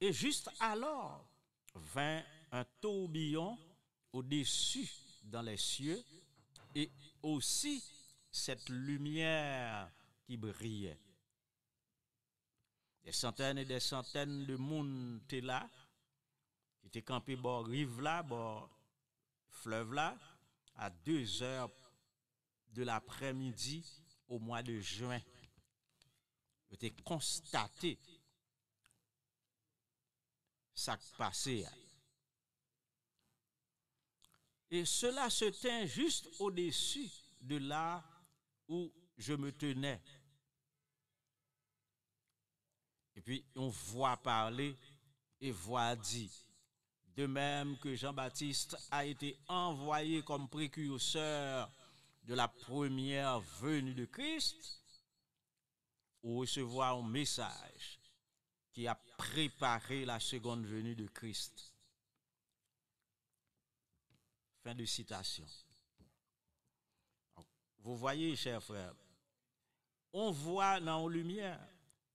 Speaker 3: Et juste alors, vint un tourbillon au-dessus dans les cieux et aussi cette lumière qui brillait. Des centaines et des centaines de monde étaient là, qui étaient campés bord rive là, bord fleuve là, à 2 heures de l'après-midi au mois de juin. Ils étaient constaté ça qui passait. Et cela se tint juste au-dessus de là où je me tenais. Et puis on voit parler et voit dit, de même que Jean-Baptiste a été envoyé comme précurseur de la première venue de Christ, ou recevoir un message qui a préparé la seconde venue de Christ. Fin de citation. Vous voyez, chers frères, on voit dans la lumière,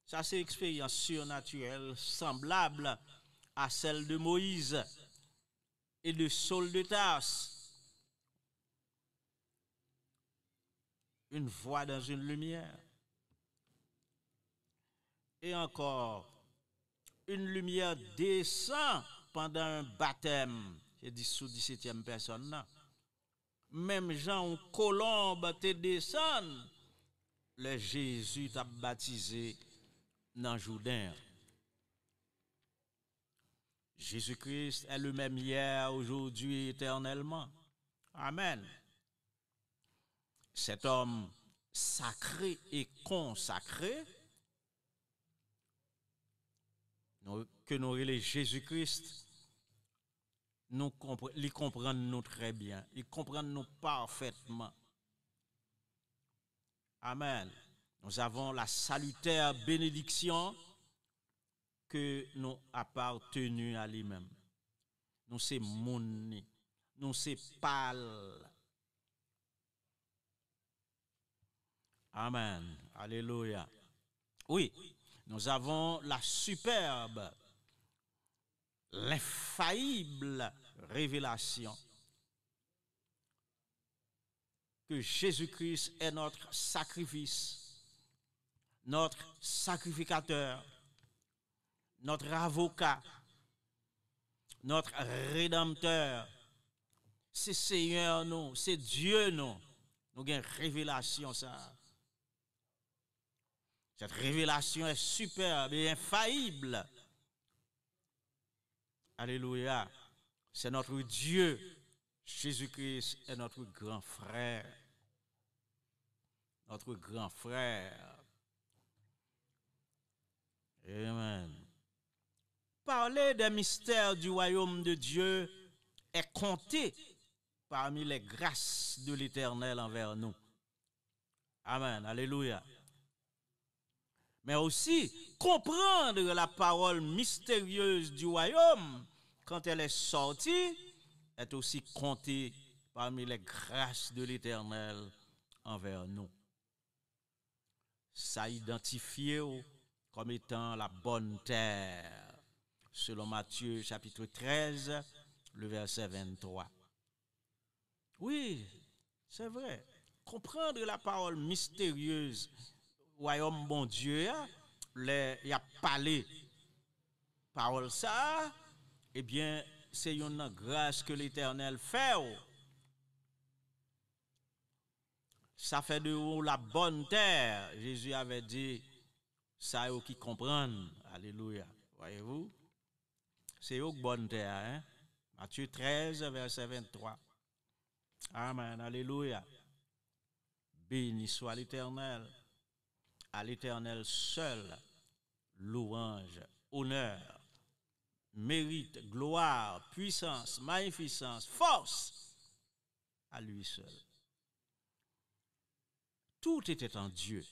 Speaker 3: ça c'est une expérience surnaturelle semblable à celle de Moïse et de Saul de Tarse. Une voix dans une lumière. Et encore, une lumière descend pendant un baptême. J'ai dit sous 17e personne. Non. Même Jean Colombe te descend. Le Jésus t'a baptisé dans Jourdain. Jésus-Christ est le même hier, aujourd'hui, éternellement. Amen. Cet homme sacré et consacré, que nous relèvons Jésus-Christ, il comprend nous très bien, il comprend nous parfaitement. Amen. Nous avons la salutaire bénédiction que nous appartenons à lui-même. Nous c'est mouni, nous c'est pâle. Amen. Alléluia. Oui, nous avons la superbe, l'infaillible révélation que Jésus-Christ est notre sacrifice, notre sacrificateur, notre avocat, notre rédempteur. C'est Seigneur nous, c'est Dieu nous. Nous avons une révélation ça. Cette révélation est superbe et infaillible. Alléluia. C'est notre Dieu. Jésus-Christ est notre grand frère. Notre grand frère. Amen. Parler des mystères du royaume de Dieu est compté parmi les grâces de l'Éternel envers nous. Amen. Alléluia. Mais aussi comprendre la parole mystérieuse du royaume quand elle est sortie est aussi compté parmi les grâces de l'Éternel envers nous. Ça identifié comme étant la bonne terre, selon Matthieu chapitre 13, le verset 23. Oui, c'est vrai. Comprendre la parole mystérieuse, royaume bon Dieu, il y a parlé, parole ça, eh bien, c'est une grâce que l'Éternel fait. Ça fait de vous la bonne terre. Jésus avait dit, ça est qui comprennent. Alléluia. Voyez-vous? C'est une bonne terre. Hein? Matthieu 13, verset 23. Amen. Alléluia. Béni soit l'Éternel. À l'Éternel seul, louange, honneur, mérite, gloire, puissance, magnificence, force, à lui seul. Tout était en Dieu.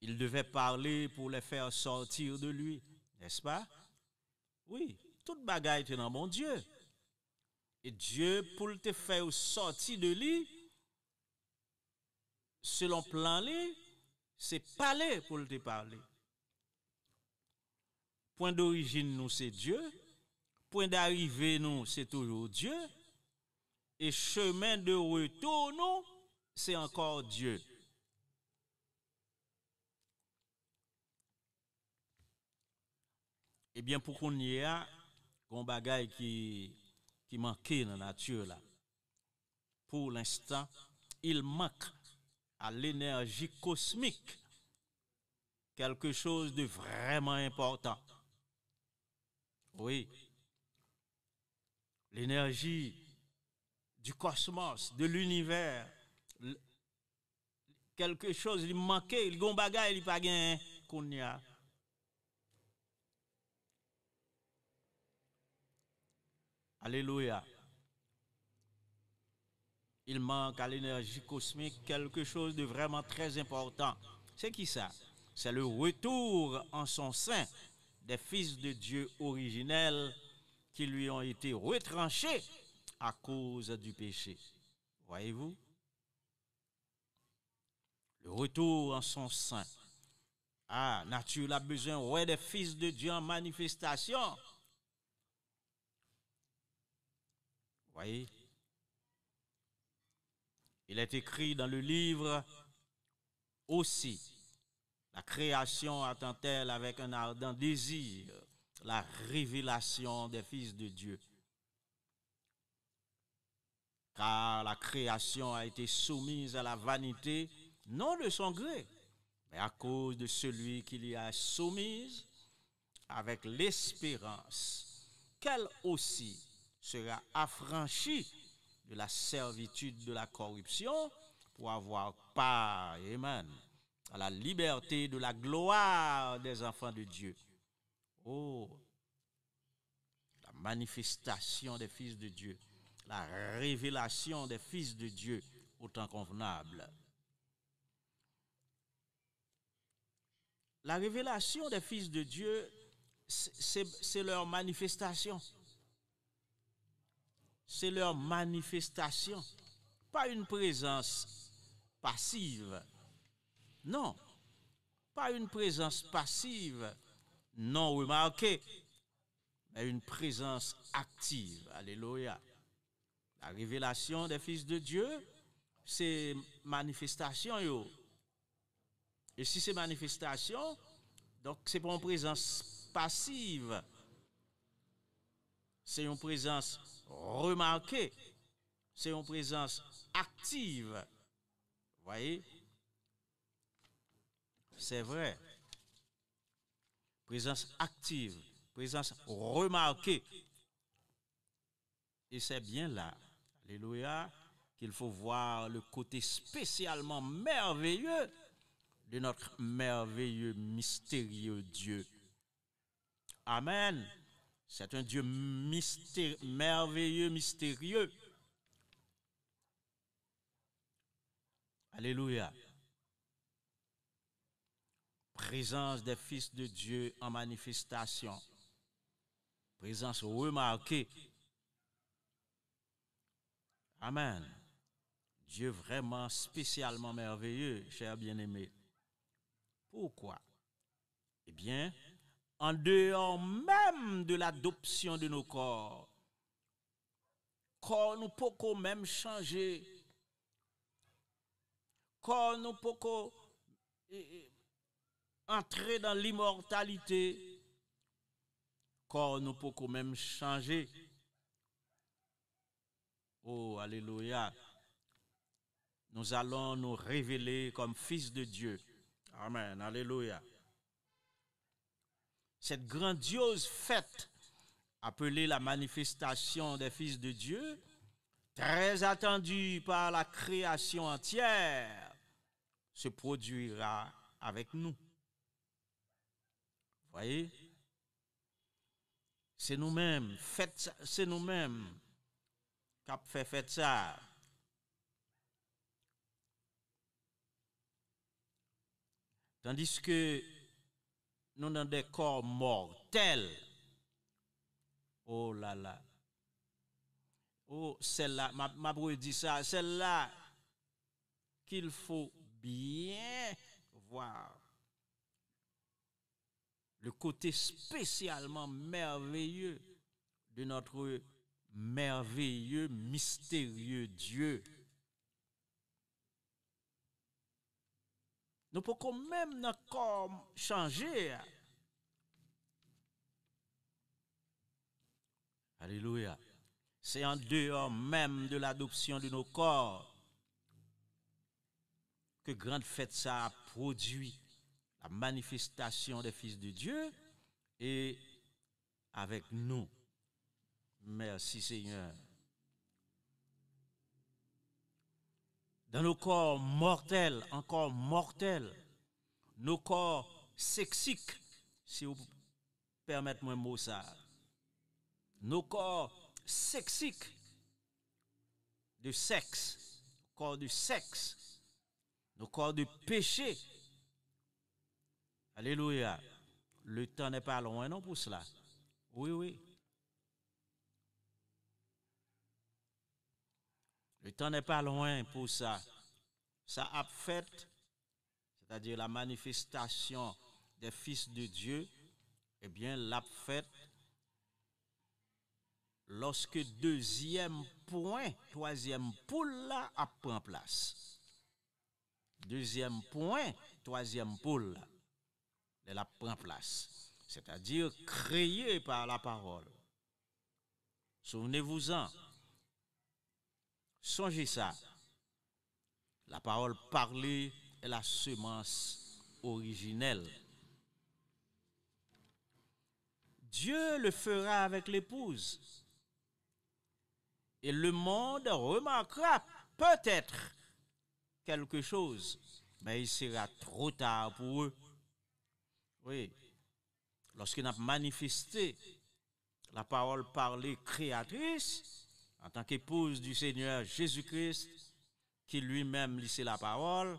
Speaker 3: Il devait parler pour les faire sortir de lui, n'est-ce pas? Oui, toute bagaille était dans mon Dieu. Et Dieu, pour te faire sortir de lui, selon plan lui, c'est parler pour te parler. Point d'origine, nous, c'est Dieu. Point d'arrivée, nous, c'est toujours Dieu. Et chemin de retour, nous, c'est encore Dieu. Eh bien, pour qu'on y ait un bagage qui manquait dans la nature, là. Pour l'instant, il manque à l'énergie cosmique quelque chose de vraiment important. Oui. L'énergie du cosmos, de l'univers, quelque chose il manquait, il gon bagay il pas gain qu'on y a. Alléluia. Il manque à l'énergie cosmique quelque chose de vraiment très important. C'est qui ça? C'est le retour en son sein des fils de Dieu originels qui lui ont été retranchés à cause du péché. Voyez-vous? Le retour en son sein. Ah, nature a besoin ouais, des fils de Dieu en manifestation. Voyez? Il est écrit dans le livre aussi. La création attend-elle avec un ardent désir la révélation des fils de Dieu. Car la création a été soumise à la vanité, non de son gré, mais à cause de celui qui l'y a soumise, avec l'espérance qu'elle aussi sera affranchie de la servitude de la corruption pour avoir part, amen, à la liberté de la gloire des enfants de Dieu. Oh, la manifestation des fils de Dieu, la révélation des fils de Dieu au temps convenable. La révélation des fils de Dieu, c'est leur manifestation. C'est leur manifestation, pas une présence passive. Non, pas une présence passive, non remarquée, mais une présence active. Alléluia. La révélation des fils de Dieu, c'est manifestation. Yo. Et si c'est manifestation, donc c'est pas une présence passive. C'est une présence remarquée. C'est une présence active. Vous voyez? C'est vrai. Présence active, présence remarquée. Et c'est bien là, alléluia, qu'il faut voir le côté spécialement merveilleux de notre merveilleux, mystérieux Dieu. Amen. C'est un Dieu merveilleux, mystérieux. Alléluia. Présence des fils de Dieu en manifestation. Présence remarquée. Amen. Dieu vraiment spécialement merveilleux, chers bien-aimés. Pourquoi? Eh bien, en dehors même de l'adoption de nos corps nous pouvons même changer, corps nous pouvons entrer dans l'immortalité, corps nous pouvons même changer. Oh, alléluia. Nous allons nous révéler comme fils de Dieu. Amen, alléluia. Cette grandiose fête, appelée la manifestation des fils de Dieu, très attendue par la création entière, se produira avec nous. Voyez? C'est nous-mêmes, c'est nous-mêmes qui avons fait ça. Tandis que nous avons des corps mortels. Oh là là. Oh, celle-là, ma dit ça, celle-là qu'il faut bien voir. Le côté spécialement merveilleux de notre merveilleux, mystérieux Dieu. Nous pouvons même encore changer. Alléluia. C'est en dehors même de l'adoption de nos corps que grande fête ça a produit la manifestation des fils de Dieu et avec nous. Merci Seigneur. Dans nos corps mortels, encore mortels, nos corps sexiques, si vous permettez-moi un mot ça, nos corps sexiques de sexe, corps de sexe, nos corps de péché. Alléluia. Le temps n'est pas loin, non, pour cela. Oui, oui. Le temps n'est pas loin pour ça. Ça a fait, c'est-à-dire la manifestation des fils de Dieu, eh bien, l'a fait lorsque deuxième point, troisième poule là a pris place. Deuxième point, troisième poule là, elle a pris place. C'est-à-dire créé par la parole. Souvenez-vous-en. Songez ça. La parole parlée est la semence originelle. Dieu le fera avec l'épouse. Et le monde remarquera peut-être quelque chose, mais il sera trop tard pour eux. Oui. Lorsqu'il a manifesté la parole parlée créatrice, en tant qu'épouse du Seigneur Jésus-Christ, qui lui-même lisait la parole,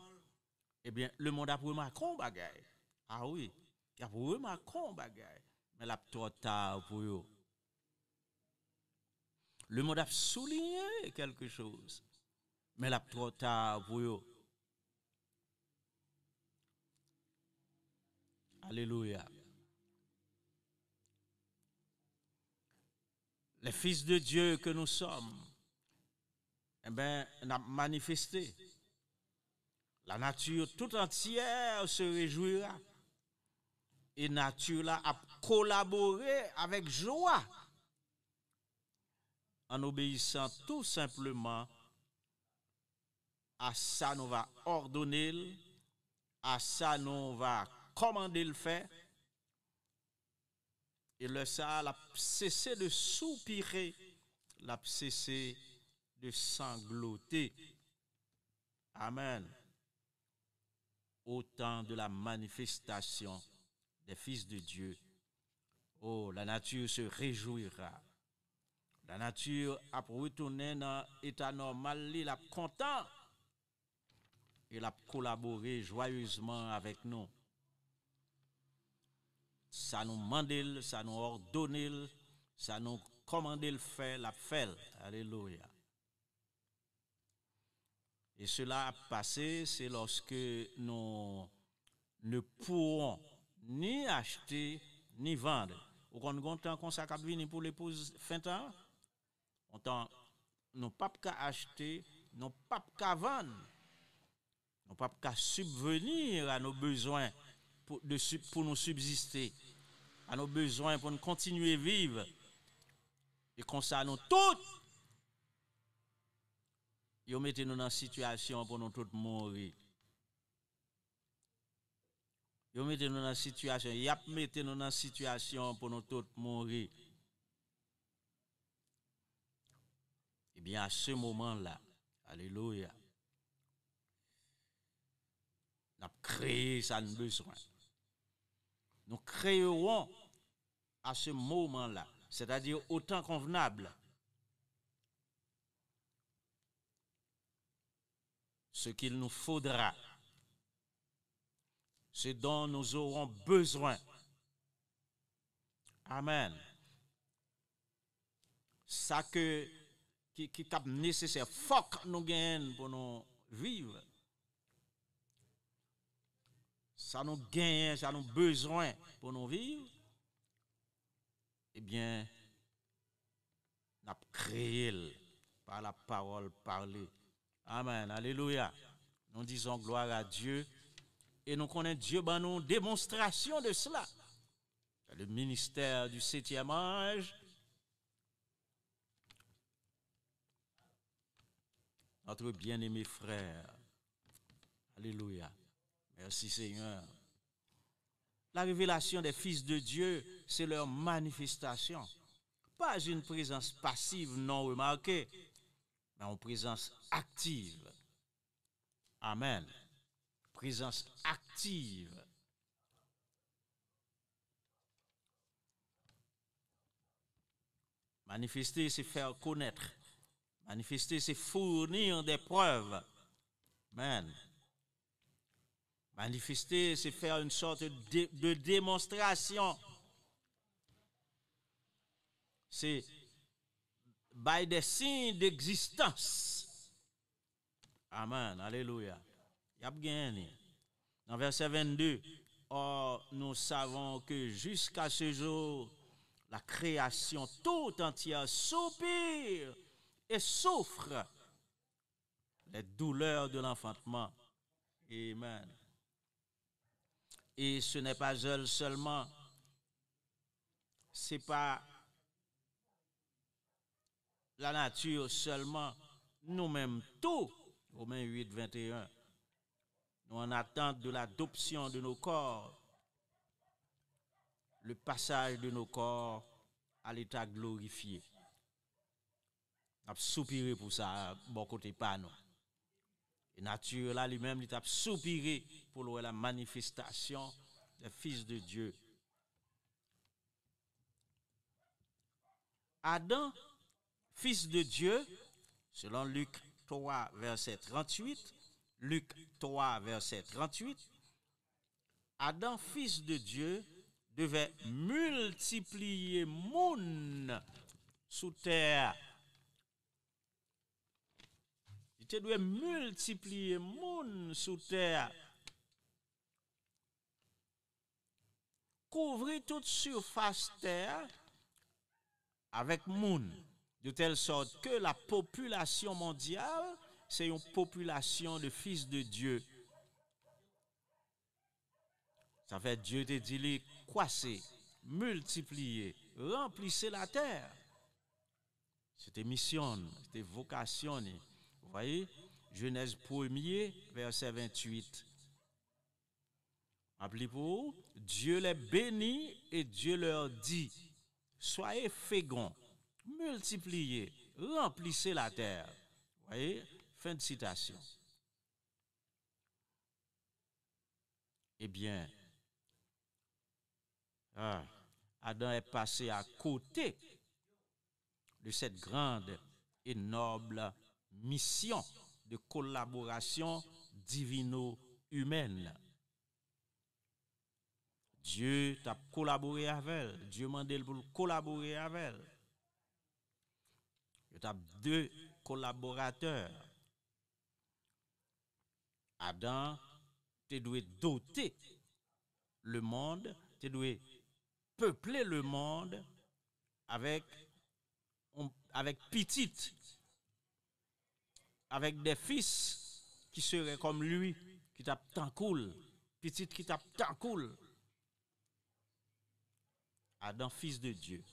Speaker 3: eh bien, le monde a remarqué un bagage. Ah oui, il a remarqué un bagage. Mais il a trop tard pour eux. Le monde a souligné quelque chose. Mais il a trop tard pour eux. Alléluia. Les fils de Dieu que nous sommes, eh bien, on a manifesté. La nature tout entière se réjouira. Et la nature là a collaboré avec joie en obéissant tout simplement à ça nous va ordonner, à ça nous va commander le faire. Et le ça l'a cessé de soupirer, l'a cessé de sangloter. Amen. au temps de la manifestation des fils de Dieu. Oh, la nature se réjouira. La nature a retourné dans l'état normal, il a content. Il a collaboré joyeusement avec nous. Ça nous mandé, ça nous ordonné, ça nous commandé le faire, la fait. Alléluia. Et cela a passé, c'est lorsque nous ne pourrons ni acheter ni vendre. Ou quand nous avons comme ça venir pour l'épouse fin temps, nous pas qu'à acheter, nous pas qu'à vendre, nous pas qu'à subvenir à nos besoins pour nous subsister, à nos besoins pour nous continuer à vivre. Et comme ça, nous tous, ils mettent nous dans une situation pour nous tous mourir. Ils mettent nous dans une situation, ils mettent nous dans une situation pour nous tous mourir. Eh bien, à ce moment-là, alléluia, nous avons créé ça nous besoin. Nous créerons à ce moment-là, c'est-à-dire au temps convenable, ce qu'il nous faudra, ce dont nous aurons besoin. Amen. Ça qui est nécessaire, faut que nous gagnons pour nous vivre. Ça nous gagne, ça nous besoin pour nous vivre. Eh bien, nous avons créé par la parole parlée. Amen. Alléluia. Nous disons gloire à Dieu. Et nous connaissons Dieu dans nos démonstrations de cela. Le ministère du 7e ange. Notre bien-aimé frère. Alléluia. Merci Seigneur. La révélation des fils de Dieu, c'est leur manifestation. Pas une présence passive non remarquée, mais une présence active. Amen. Présence active. Manifester, c'est faire connaître. Manifester, c'est fournir des preuves. Amen. Manifester, c'est faire une sorte de démonstration. C'est by des signes d'existence. Amen. Alléluia. Il y a gagné. Dans verset 22, or nous savons que jusqu'à ce jour, la création tout entière soupire et souffre les douleurs de l'enfantement. Amen. Et ce n'est pas elle seulement, c'est pas la nature seulement, nous-mêmes tous, Romains 8, 21, nous en attente de l'adoption de nos corps, le passage de nos corps à l'état glorifié. On a soupiré pour ça, bon côté pas nous. Et nature là lui-même, il a soupiré pour la manifestation des fils de Dieu. Adam, fils de Dieu, selon Luc 3, verset 38, Luc 3, verset 38, Adam, fils de Dieu, devait multiplier monde sous terre. Il devait multiplier monde sous terre. Couvrir toute surface terre avec monde, de telle sorte que la population mondiale, c'est une population de fils de Dieu. Ça fait Dieu te dit, croissez, multipliez, remplissez la terre. C'était mission, c'était vocation. Vous voyez, Genèse 1er, verset 28. Appelez-vous, Dieu les bénit et Dieu leur dit, soyez féconds, multipliez, remplissez la terre. Vous voyez, fin de citation. eh bien, Adam est passé à côté de cette grande et noble mission de collaboration divino-humaine. Dieu t'a collaboré avec elle. Dieu m'a demandé pour collaborer avec elle. Il y a deux collaborateurs. Adam, tu dois doter le monde, tu dois peupler le monde avec petites, avec des fils qui seraient comme lui, qui tapent tant cool, petites qui tapent tant cool. Adam, fils de Dieu.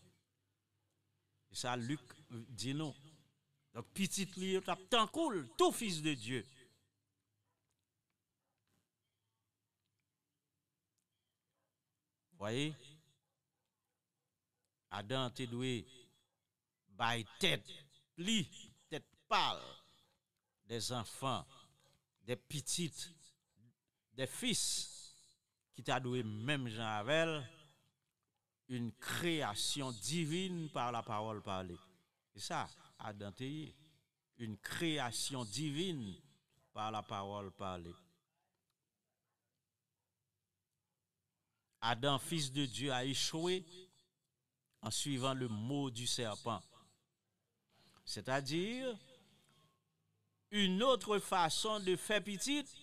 Speaker 3: Et ça, Luc dit non. Donc, petite lui, tape tant cool, tout fils de Dieu. Voyez, Adam te doué bail tête pâle des enfants, des petites, des fils qui t'a doué même Jean Havel, une création divine par la parole parlée. C'est ça, Adam te y, une création divine par la parole parlée. Adam, fils de Dieu, a échoué en suivant le mot du serpent. C'est-à-dire une autre façon de faire petite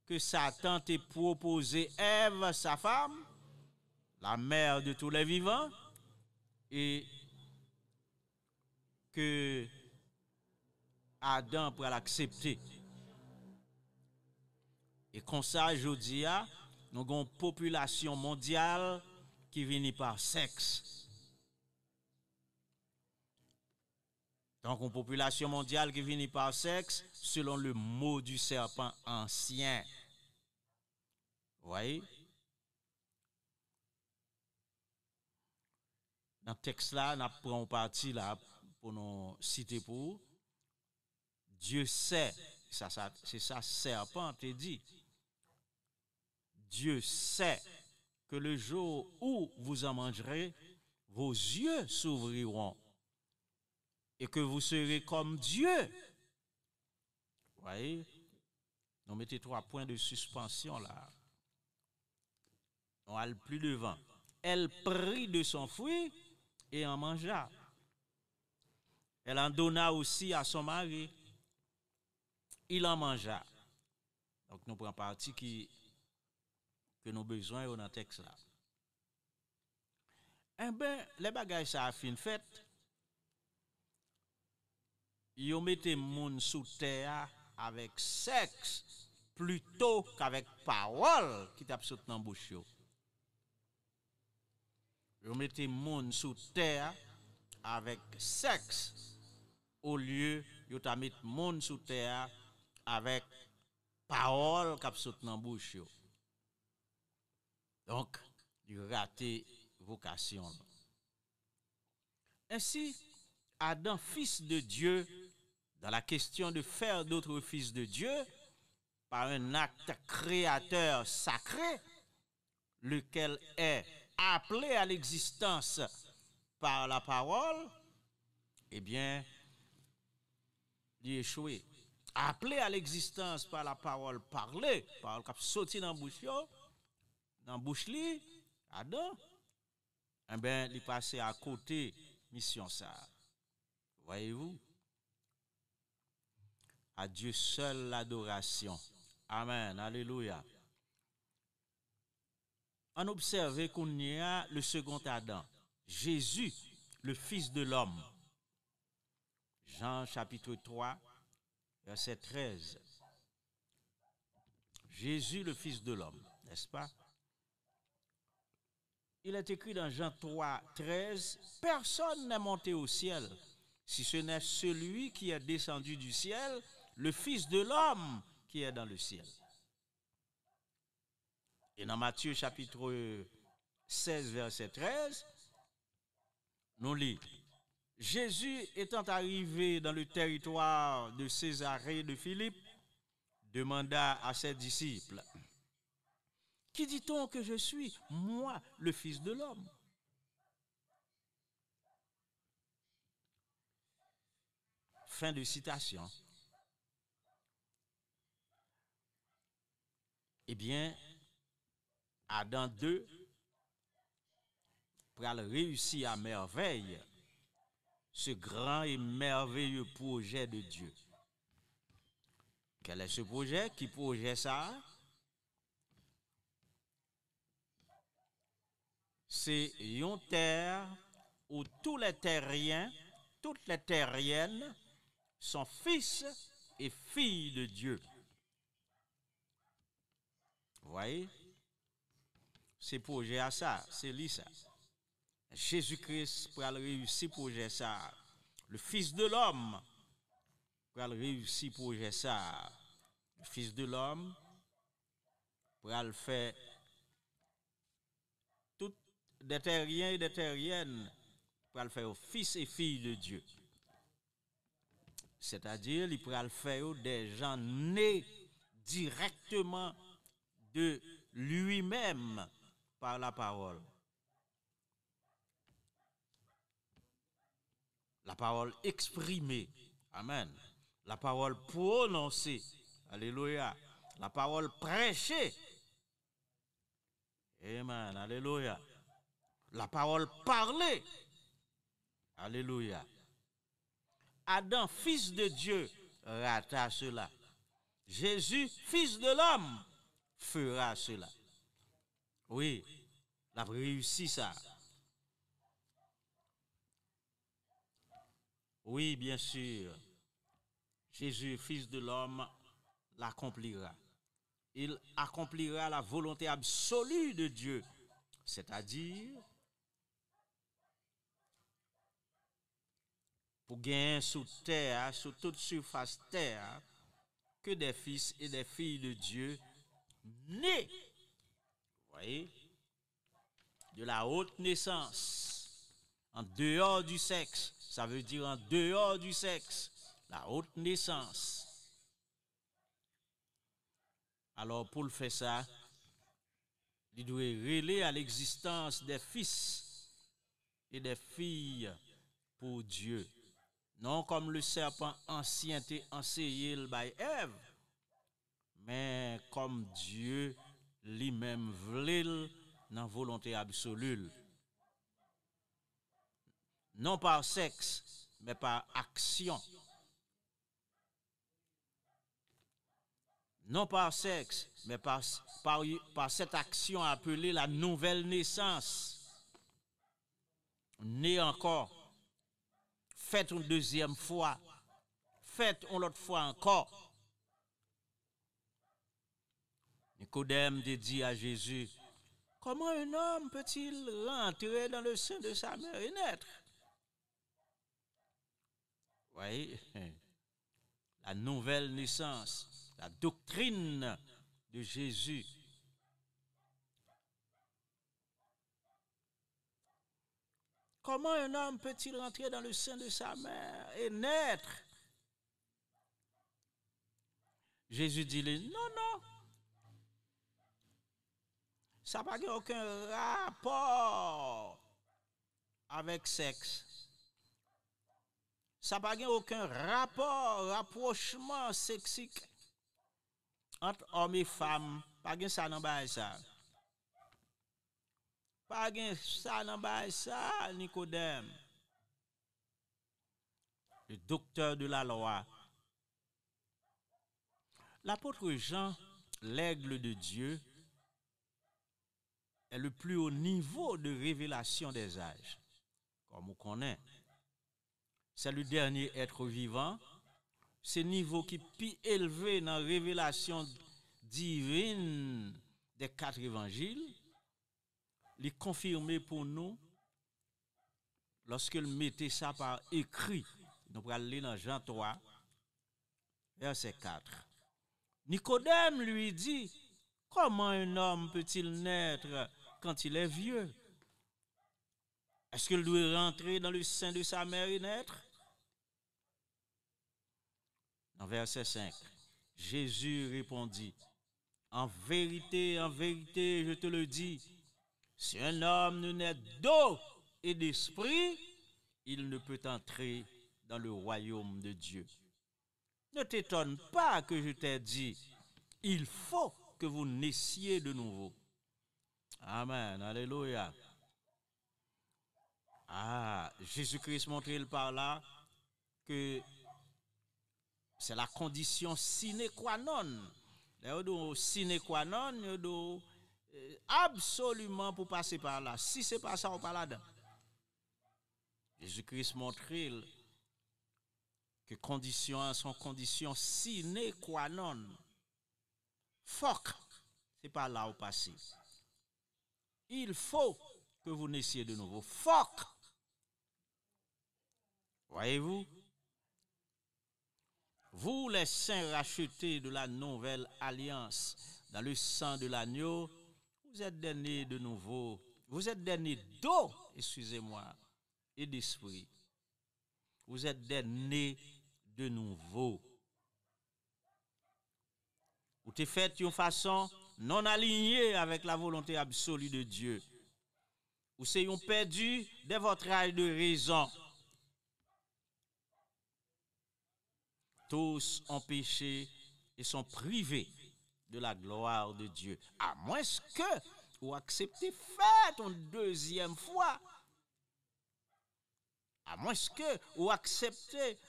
Speaker 3: que Satan t'a proposé Ève, sa femme, la mère de tous les vivants, et que Adam pourrait l'accepter. Et comme ça, aujourd'hui, nous avons une population mondiale qui vient par sexe. Donc, une population mondiale qui vient par sexe, selon le mot du serpent ancien. Vous voyez? Dans le texte là, nous prenons partie là pour nous citer pour. Dieu sait, c'est ça, serpent te dit. Dieu sait que le jour où vous en mangerez, vos yeux s'ouvriront et que vous serez comme Dieu. Vous voyez? Nous mettez 3 points de suspension là. On a le plus devant. Elle prit de son fruit et en mangea. Elle en donna aussi à son mari. Il en mangea. Donc nous prenons partie que nous avons besoin dans le texte là. Eh bien, les bagages ça a fin fait. Ils mettent les gens sous terre avec sexe plutôt qu'avec parole qui t'a sauté dans la bouche. Ils mettent les gens sous terre avec sexe au lieu de mettre les gens sous terre avec parole qui t'a sauté dans la bouche. Donc, il raté vocation. Ainsi, Adam, fils de Dieu, dans la question de faire d'autres fils de Dieu, par un acte créateur sacré, lequel est appelé à l'existence par la parole, eh bien, il est échoué. Appelé à l'existence par la parole parlée, parole qui a sauté dans la bouche, dans bouche li, Adam, eh bien, il passé à côté mission ça. Voyez-vous? À Dieu seul l'adoration. Amen. Alléluia. On observe qu'on y a le second Adam, Jésus, le Fils de l'homme. Jean chapitre 3, verset 13. Jésus, le Fils de l'homme, n'est-ce pas? Il est écrit dans Jean 3, 13, « Personne n'est monté au ciel, si ce n'est celui qui est descendu du ciel, le Fils de l'homme qui est dans le ciel. » Et dans Matthieu chapitre 16, verset 13, nous lisons, « Jésus étant arrivé dans le territoire de Césarée de Philippe, demanda à ses disciples, Qui dit-on que je suis? Moi, le Fils de l'homme. Fin de citation. Eh bien, Adam 2 pral réussir à merveille ce grand et merveilleux projet de Dieu. Quel est ce projet? Qui projet ça? C'est une terre où tous les terriens, toutes les terriennes sont fils et filles de Dieu. Vous voyez? C'est projet à ça, c'est lui ça. Jésus-Christ pour réussir projet ça. Le Fils de l'homme pour réussir projet ça. Le Fils de l'homme pour faire tout des terriens et des terriennes pour faire aux fils et filles de Dieu. C'est-à-dire, il pourra le faire des gens nés directement de lui-même par la parole. La parole exprimée. Amen. La parole prononcée. Alléluia. La parole prêchée. Amen. Alléluia. La parole parlée. Alléluia. Adam, fils de Dieu, rata cela. Jésus, fils de l'homme, fera cela. Oui, il a réussi ça. Oui, bien sûr. Jésus, fils de l'homme, l'accomplira. Il accomplira la volonté absolue de Dieu, c'est-à-dire pour gagner sous terre, sur toute surface terre, que des fils et des filles de Dieu nés, vous voyez, de la haute naissance, en dehors du sexe, ça veut dire en dehors du sexe, la haute naissance. Alors pour le faire ça, il doit relayer à l'existence des fils et des filles pour Dieu. Non comme le serpent ancien t'est enseigné par Ève, mais comme Dieu lui-même voulait dans volonté absolue. Non par sexe, mais par action. Non par sexe, mais par cette action appelée la nouvelle naissance. Né encore. Faites une deuxième fois. Faites une autre fois encore. Nicodème dit à Jésus, comment un homme peut-il rentrer dans le sein de sa mère et naître? Vous voyez, la nouvelle naissance, la doctrine de Jésus. Comment un homme peut-il rentrer dans le sein de sa mère et naître? Jésus dit, non. Ça n'a pas aucun rapport avec sexe. Ça n'a pas aucun rapport, rapprochement sexique entre hommes et femmes. Pas de ça dans ça. Pas de ça dans ça, Nicodème. Le docteur de la loi. L'apôtre Jean, l'aigle de Dieu, est le plus haut niveau de révélation des âges. Comme on connaît. C'est le dernier être vivant. Ce niveau qui est plus élevé dans la révélation divine des 4 évangiles. Il est confirmé pour nous lorsque il mettait ça par écrit. Nous allons aller dans Jean 3, verset 4. Nicodème lui dit, comment un homme peut-il naître quand il est vieux? Est-ce qu'il doit rentrer dans le sein de sa mère et naître? Dans verset 5, Jésus répondit, en vérité, je te le dis, si un homme ne naît d'eau et d'esprit, il ne peut entrer dans le royaume de Dieu. Ne t'étonne pas que je t'ai dit, il faut que vous naissiez de nouveau. Amen, alléluia. Jésus-Christ montrait par là que c'est la condition sine qua non. Sine qua non, absolument pour passer par là. Si c'est pas ça, on parle là-dedans. Jésus-Christ montrait que conditions sont conditions sine qua non. Fuck, c'est pas là où passer. Il faut que vous naissiez de nouveau. Fuck. Voyez-vous? Vous, les saints rachetés de la nouvelle alliance, dans le sang de l'agneau, vous êtes des nés de nouveau. Vous êtes des nés d'eau, excusez-moi, et d'esprit. Vous êtes des nés de nouveau. Vous êtes fait d'une façon non alignée avec la volonté absolue de Dieu. Vous êtes perdu de votre âge de raison. Tous ont péché et sont privés de la gloire de Dieu. À moins que vous acceptez faire une deuxième fois. À moins que vous acceptez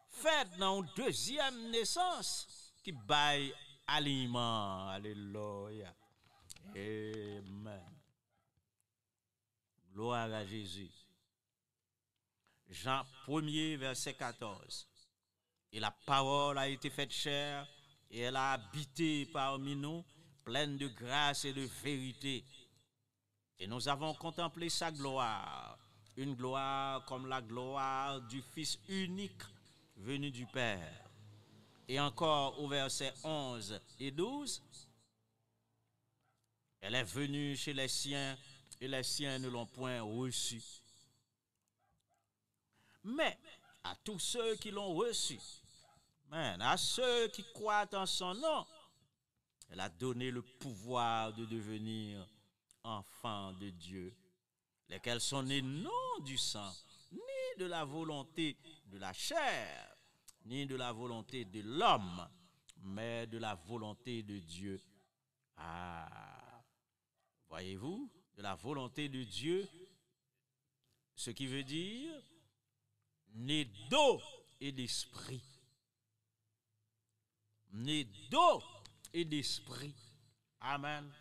Speaker 3: faire dans une deuxième naissance qui baille aliment. Alléluia. Amen. Gloire à Jésus. Jean 1er, verset 14. Et la parole a été faite chair, et elle a habité parmi nous, pleine de grâce et de vérité. Et nous avons contemplé sa gloire, une gloire comme la gloire du Fils unique venu du Père. Et encore au verset 11 et 12, elle est venue chez les siens, et les siens ne l'ont point reçue. Mais à tous ceux qui l'ont reçue, à ceux qui croient en son nom, elle a donné le pouvoir de devenir enfants de Dieu, lesquels sont nés non du sang, ni de la volonté de la chair, ni de la volonté de l'homme, mais de la volonté de Dieu. Voyez-vous, de la volonté de Dieu, ce qui veut dire nés d'eau et d'esprit. Nés d'eau et d'esprit. Amen.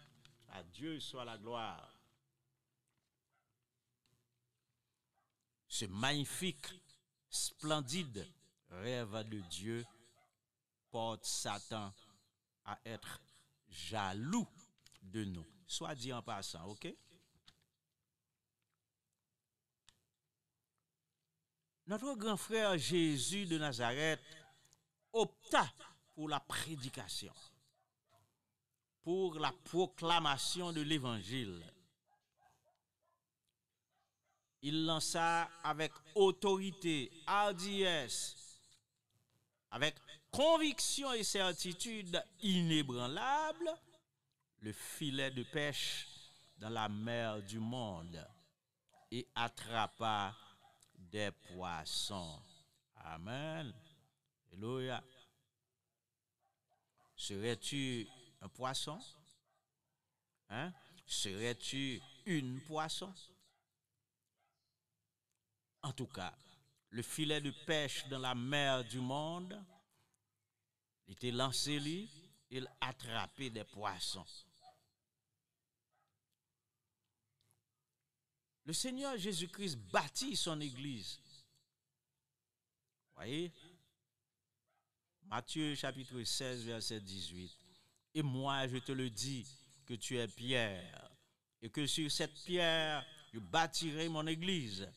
Speaker 3: À Dieu soit la gloire. Ce magnifique, splendide rêve de Dieu porte Satan à être jaloux de nous. Soit dit en passant, ok? Notre grand frère Jésus de Nazareth opta pour la prédication, pour la proclamation de l'évangile. Il lança avec autorité, hardiesse, avec conviction et certitude inébranlable, le filet de pêche dans la mer du monde et attrapa des poissons. Amen. Alléluia. Serais-tu un poisson? Serais-tu une poisson? En tout cas, le filet de pêche dans la mer du monde, il était lancé, il attrapait des poissons. Le Seigneur Jésus-Christ bâtit son église. Voyez? Matthieu chapitre 16, verset 18. Et moi, je te le dis, que tu es Pierre, et que sur cette pierre, je bâtirai mon église,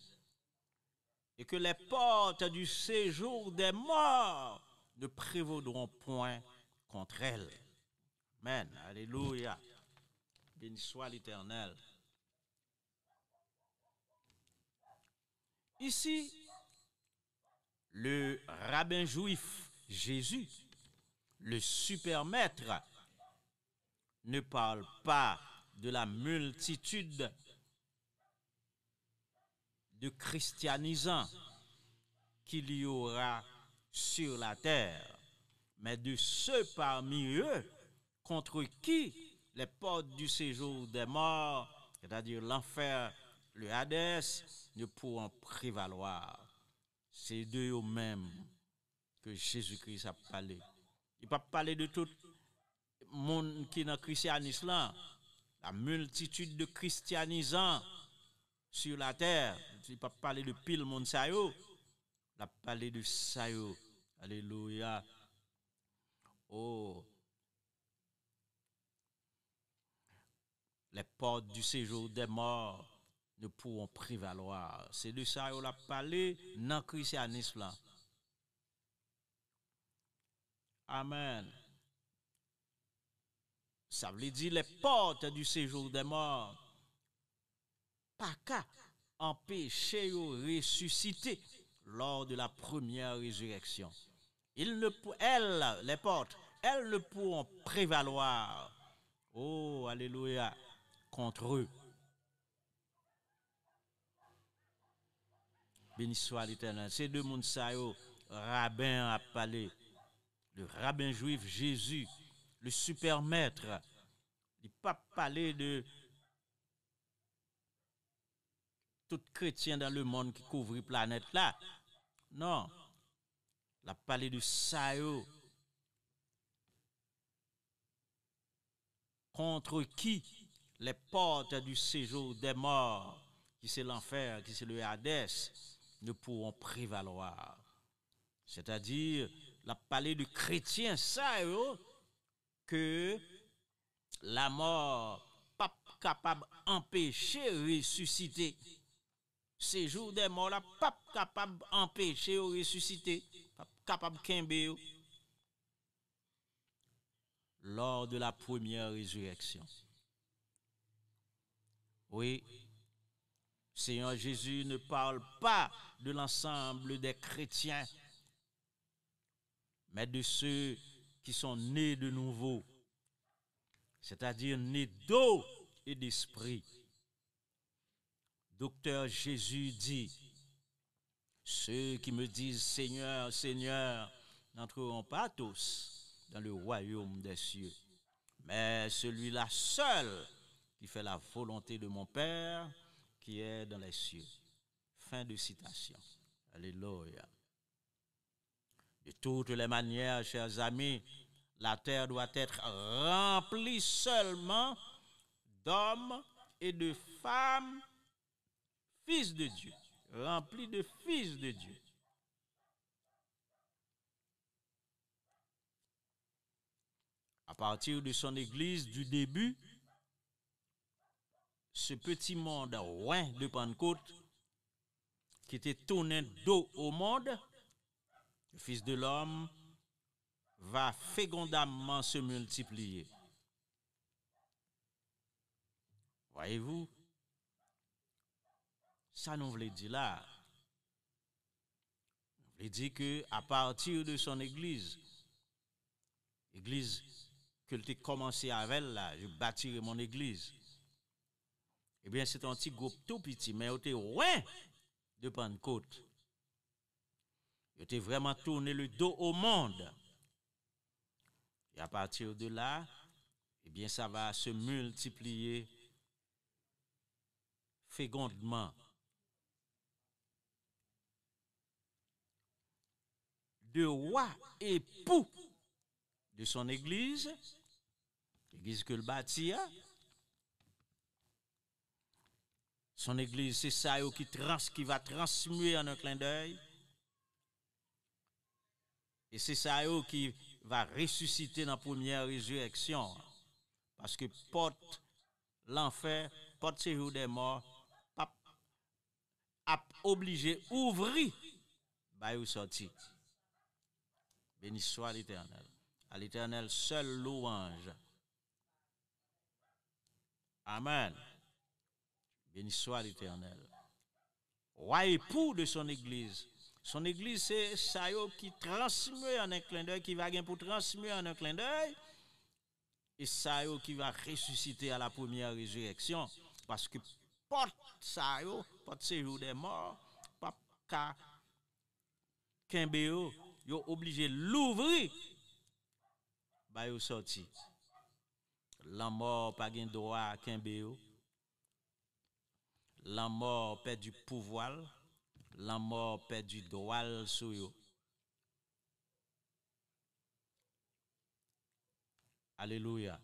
Speaker 3: et que les portes du séjour des morts ne prévaudront point contre elle. Amen. Alléluia. Béni soit l'Éternel. Ici, le rabbin juif Jésus, le super maître, ne parle pas de la multitude de christianisants qu'il y aura sur la terre, mais de ceux parmi eux contre qui les portes du séjour des morts, c'est-à-dire l'enfer, le Hadès, ne pourront prévaloir. C'est de eux-mêmes que Jésus-Christ a parlé. Il ne peut pas parler de tout le monde qui est dans le christianisme là, la multitude de christianisants sur la terre. Il ne peut pas parler de pile monde ça yo. Il a parlé de ça yo. Alléluia. Oh. Les portes du séjour des morts ne pourront prévaloir. C'est de ça qu'on a parlé dans le christianisme là. Amen. Ça veut dire les portes du séjour des morts. Pas qu'à empêcher de ressusciter lors de la première résurrection. Les portes, elles ne pourront prévaloir. Oh, alléluia, contre eux. Béni soit l'Éternel. Ces deux mondes ça yo, rabbin a parlé. Le rabbin juif Jésus, le super maître. Il n'a pas parlé de tout chrétien dans le monde qui couvre la planète là. Non. Il a parlé de ça yo. Contre qui les portes du séjour des morts, qui c'est l'enfer, qui c'est le Hadès, ne pourront prévaloir. C'est-à-dire, il a parlé de chrétiens, ça, que la mort pas capable d'empêcher de ressusciter. Séjour des morts, là, pas capable d'empêcher de ressusciter. Pas capable de lors de la première résurrection. Oui, Seigneur Jésus ne parle pas de l'ensemble des chrétiens, mais de ceux qui sont nés de nouveau, c'est-à-dire nés d'eau et d'esprit. Docteur Jésus dit, ceux qui me disent Seigneur, Seigneur, n'entreront pas tous dans le royaume des cieux, mais celui-là seul qui fait la volonté de mon Père qui est dans les cieux. Fin de citation. Alléluia. De toutes les manières, chers amis, la terre doit être remplie seulement d'hommes et de femmes, fils de Dieu. Remplie de fils de Dieu. À partir de son église du début, ce petit monde loin de Pentecôte, qui était tourné dos au monde, le Fils de l'homme va fécondamment se multiplier. Voyez-vous, ça nous veut dire là. On veut dire que à partir de son église que tu as commencé avec là, je bâtirai mon église. Eh bien, c'est un petit groupe tout petit, mais il était loin de Pentecôte. Il était vraiment tourné le dos au monde. Et à partir de là, eh bien, ça va se multiplier fécondement. De roi époux de son église, l'église que le bâtit, son église, c'est ça qui va transmuer en un clin d'œil. Et c'est ça qui va ressusciter dans la première résurrection. Parce que porte l'enfer, porte séjour des morts, a obligé d'ouvrir, bah ou sorti. Béni soit l'Éternel. À l'Éternel seul louange. Amen. Béni soit l'Éternel. Roi époux de son église. Son église, c'est ça qui transmet en un clin d'œil, qui va pour transmettre en un clin d'œil. Et ça qui va ressusciter à la première résurrection. Parce que porte ça porte séjour des morts, pas qu'à Kembe yo obligé l'ouvrir. Ba yo sorti. La mort pas gen droit à Kembe yo. La mort perd du pouvoir, la mort perd du droit sur yo. Alléluia.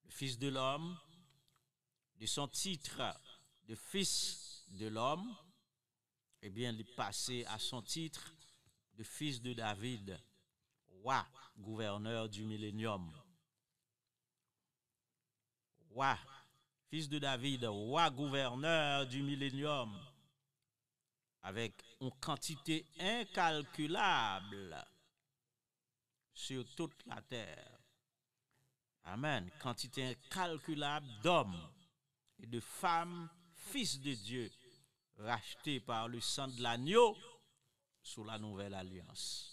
Speaker 3: Le Fils de l'homme, de son titre de Fils de l'homme, eh bien, il est passé à son titre de Fils de David, roi, gouverneur du millénium. Roi, Fils de David, roi, gouverneur du millénium, avec une quantité incalculable sur toute la terre. Amen. Quantité incalculable d'hommes et de femmes, fils de Dieu, rachetés par le sang de l'agneau sous la nouvelle alliance.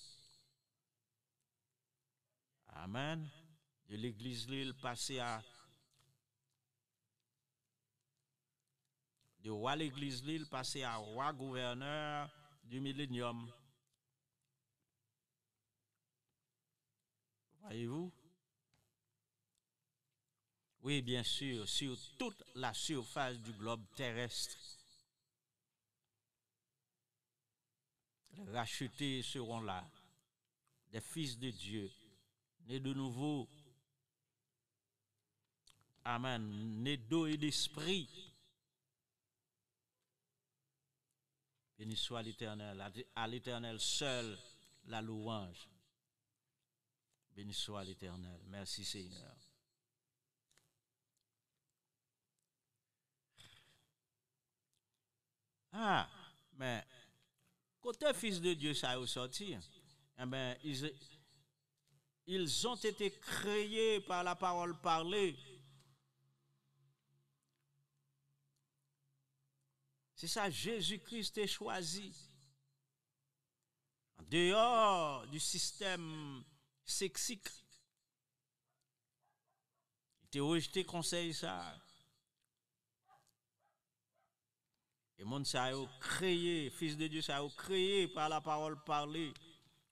Speaker 3: Amen. De l'église Lille passé à de roi l'église Lille passé à roi gouverneur du millénium. Voyez-vous? Oui, bien sûr, sur toute la surface du globe terrestre. Les rachetés seront là, des fils de Dieu, nés de nouveau. Amen. Nés d'eau et d'esprit. Béni soit l'Éternel, à l'Éternel seul la louange. Béni soit l'Éternel. Merci Seigneur. Ah, mais côté fils de Dieu, ça a sorti. Eh bien, ils ont été créés par la parole parlée. C'est ça, Jésus-Christ est choisi. En dehors du système sexique. Il était rejeté conseil ça. Et monde ça a créé, fils de Dieu ça a créé par la parole parlée,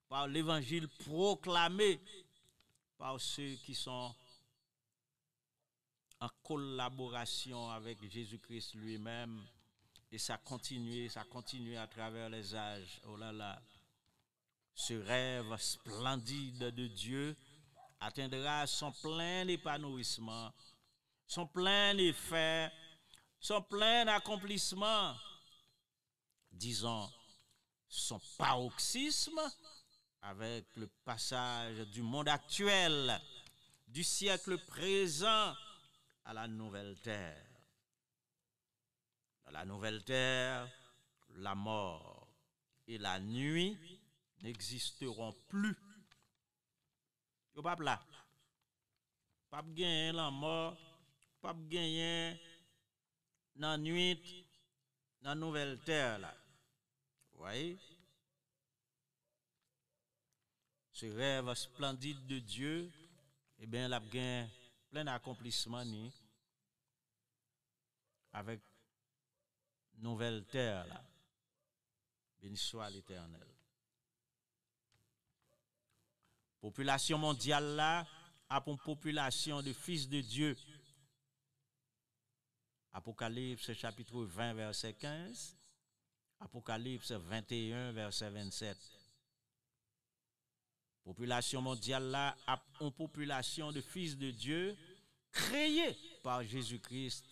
Speaker 3: par l'évangile proclamé, par ceux qui sont en collaboration avec Jésus-Christ lui-même. Et ça continue à travers les âges. Oh là là. Ce rêve splendide de Dieu atteindra son plein épanouissement, son plein effet, son plein accomplissement, disons son paroxysme avec le passage du monde actuel, du siècle présent à la nouvelle terre. Dans la nouvelle terre, la mort et la nuit n'existeront plus. Yo pas là. Pas gagner la mort, pas gagner dans la nuit, dans la nouvelle terre là. Voyez? Ce rêve splendide de Dieu, eh bien, il a gagné plein d'accomplissements avec nouvelle terre là. Béni soit l'Éternel. Population mondiale là a une population de fils de Dieu. Apocalypse chapitre 20 verset 15. Apocalypse 21 verset 27. Population mondiale là a une population de fils de Dieu créée par Jésus-Christ,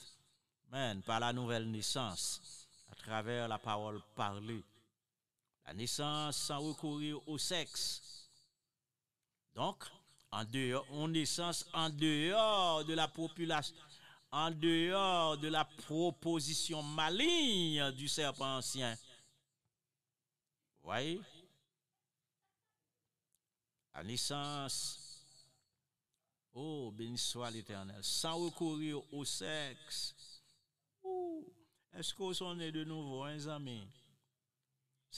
Speaker 3: par la nouvelle naissance, à travers la parole parlée. La naissance sans recourir au sexe. Donc, une naissance en dehors de la population, en dehors de la proposition maligne du serpent ancien. Vous voyez? La naissance, oh, béni soit l'Éternel, sans recourir au sexe. Est-ce qu'on sont nés de nouveau, hein, amis?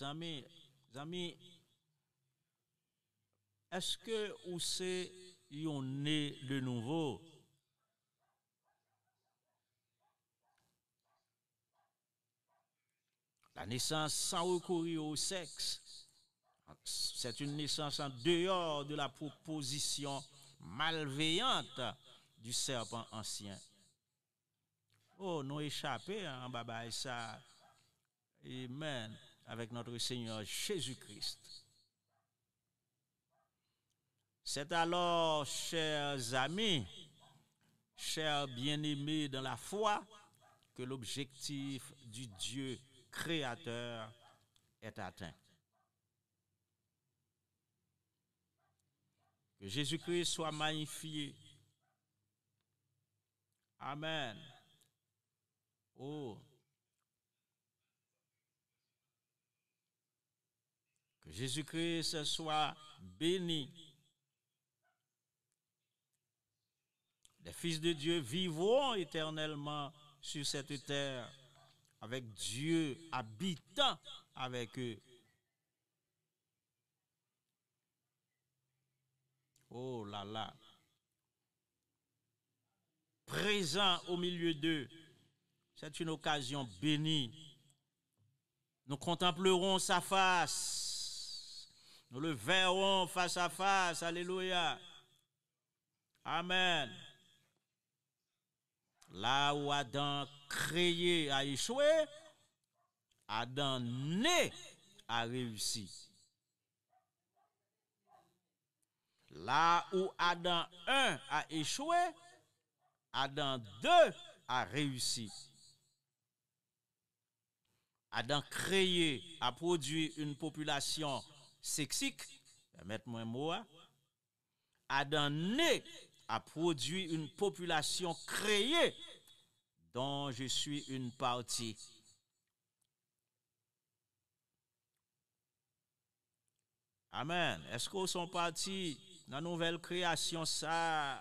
Speaker 3: Amis, est-ce que ou c'est yon né de nouveau? La naissance sans recourir au sexe, c'est une naissance en dehors de la proposition malveillante du serpent ancien. Oh, nous échappé en baba ça. Amen. Avec notre Seigneur Jésus-Christ. C'est alors, chers amis, chers bien-aimés dans la foi, que l'objectif du Dieu créateur est atteint. Que Jésus-Christ soit magnifié. Amen. Oh. Que Jésus-Christ soit béni. Les fils de Dieu vivront éternellement sur cette terre avec Dieu habitant avec eux. Oh là là. Présent au milieu d'eux. C'est une occasion bénie. Nous contemplerons sa face. Nous le verrons face à face. Alléluia. Amen. Là où Adam créé a échoué, Adam né a réussi. Là où Adam 1 a échoué, Adam 2 a réussi. Adam créé a produit une population sexique. Permettez-moi un mot. Adam né a produit une population créée dont je suis une partie. Amen. Est-ce qu'on sont partis dans la nouvelle création ça?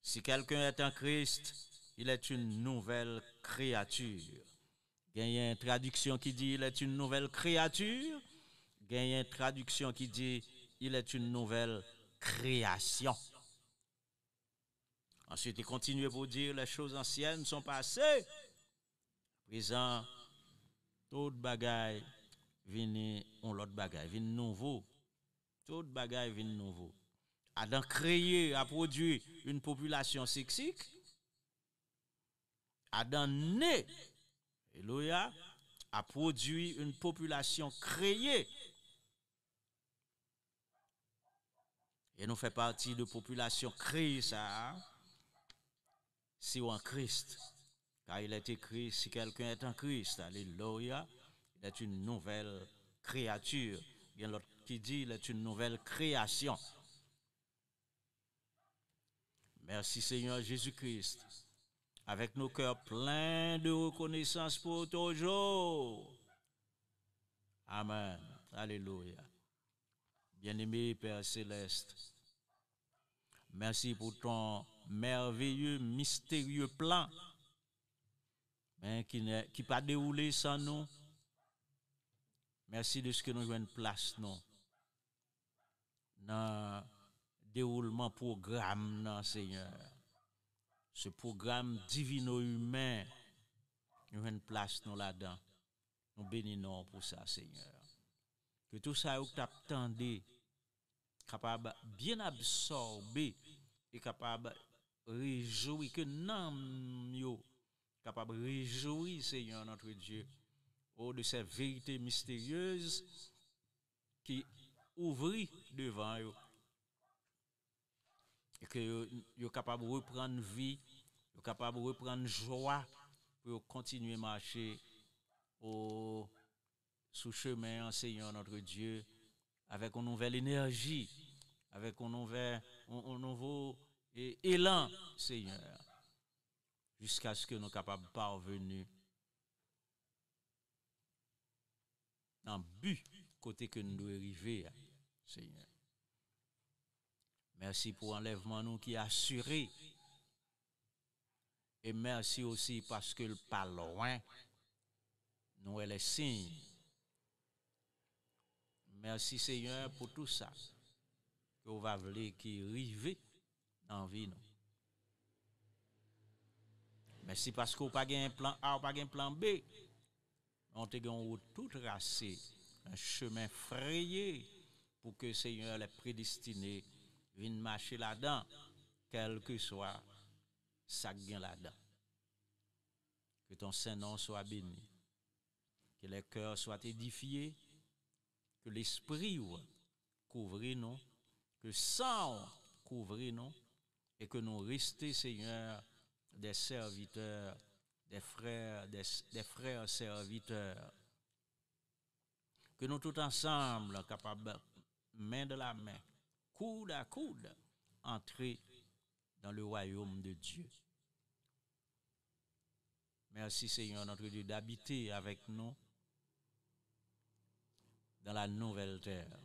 Speaker 3: Si quelqu'un est en Christ, il est une nouvelle créature. Il y a une traduction qui dit il est une nouvelle créature. Il y a une traduction qui dit il est une nouvelle création. Ensuite, il continue pour dire les choses anciennes sont passées. Présent, toute bagaille vient on l'autre bagaille, vient nouveau. Toute bagaille vient nouveau. Adam créé a produit une population sexique. Adam né, Alléluia, a produit une population créée. Et nous fait partie de population créée ça. Si on en Christ, car il est écrit, si quelqu'un est en Christ, alléluia, il est une nouvelle créature. Il y a l'autre qui dit, il est une nouvelle création. Merci Seigneur Jésus-Christ. Avec nos cœurs pleins de reconnaissance pour toujours. Amen. Alléluia. Bien-aimé Père Céleste, merci pour ton merveilleux, mystérieux plan, mais qui pas déroulé sans nous. Merci de ce que nous avons une place, non, dans le déroulement programme, non, Seigneur. Ce programme divino-humain, nous avons une place, non, là-dedans. Nous bénissons pour ça, Seigneur. Que tout ça, vous t'attendez, capable bien absorber et capable réjouir, que non, yo, capable réjouir, Seigneur, notre Dieu, de ces vérités mystérieuses qui ouvrent devant eux. Et que vous capable de reprendre vie, vous capable de reprendre joie pour continuer à marcher sous chemin, Seigneur notre Dieu, avec une nouvelle énergie, avec un nouveau élan, Seigneur, jusqu'à ce que nous soyons capables de parvenir dans le but côté que nous devons arriver, Seigneur. Merci pour l'enlèvement nous qui est assuré. Et merci aussi parce que le pas loin, nous les signes. Merci Seigneur pour tout ça que vous va vouloir qui rive dans la vie nous. Merci parce qu'on pas un plan A, pas un plan B. On te gagne tout tracé, un chemin frayé pour que Seigneur les prédestinés viennent marcher là-dedans, quel que soit ça gagne là-dedans. Que ton Saint-Nom soit béni, que les cœurs soient édifiés, que l'esprit couvre nous, que le sang couvre nous, et que nous restions, Seigneur, des serviteurs, des frères serviteurs. Que nous tous ensemble, capables, main de la main, coude à coude, entrer dans le royaume de Dieu. Merci Seigneur notre Dieu d'habiter avec nous dans la nouvelle terre.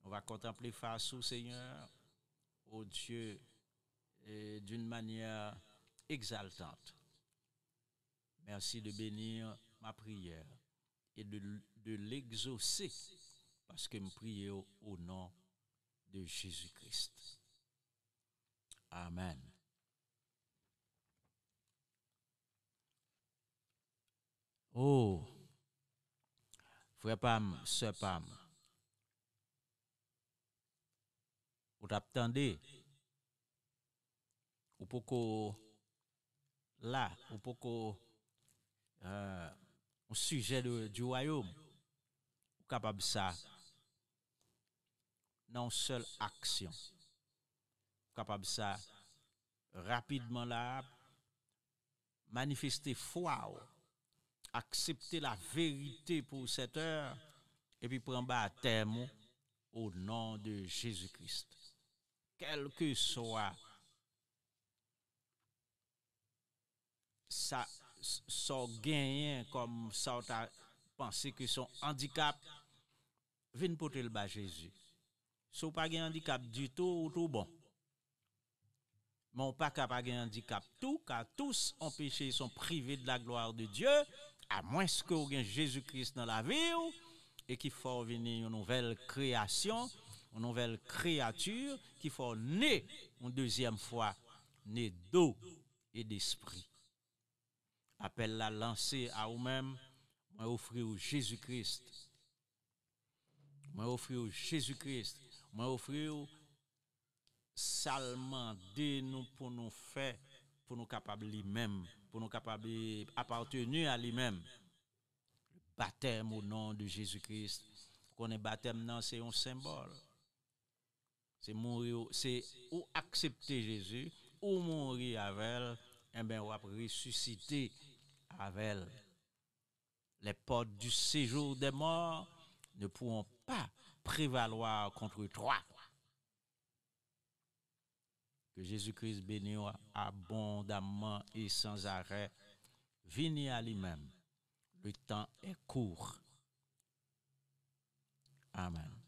Speaker 3: On va contempler face au Seigneur, au Dieu, d'une manière exaltante. Merci de bénir ma prière et de l'exaucer parce que je prie au nom de Jésus-Christ. Amen. Oh, frère Pam, sœur Pam, vous t'attendez, ou pourquoi là, ou pourquoi au sujet du royaume, ou capable ça, non seule action, capable ça, rapidement là, manifester foi, accepter la vérité pour cette heure, et puis prendre à terme au nom de Jésus-Christ. Quel que soit ça, son gain comme ça, tu as pensé que son handicap, viens porter le bas Jésus. Si vous n'avez pas de handicap du tout, tout bon. Mais on pas capable de handicap tout, car tous ont péché, sont privés de la gloire de Dieu, à moins que vous ayez Jésus-Christ dans la vie, et qu'il faut venir une nouvelle création, une nouvelle créature, qu'il faut naître une deuxième fois, né d'eau et d'esprit. Appelle la lancer à vous-même, moi offrir Jésus-Christ. Moi offrir Jésus-Christ. Moi offrir salement de nous pour nous faire, pour nous capables lui-même, pour nous capables appartenir à lui-même. Le baptême au nom de Jésus-Christ. Qu'on est baptême, non, c'est un symbole. C'est mourir, c'est ou accepter Jésus, ou mourir avec elle, et bien on va ressusciter avec elle. Les portes du séjour des morts ne pourront pas prévaloir contre toi. Que Jésus-Christ bénisse abondamment et sans arrêt. Venez à lui-même. Le temps est court. Amen.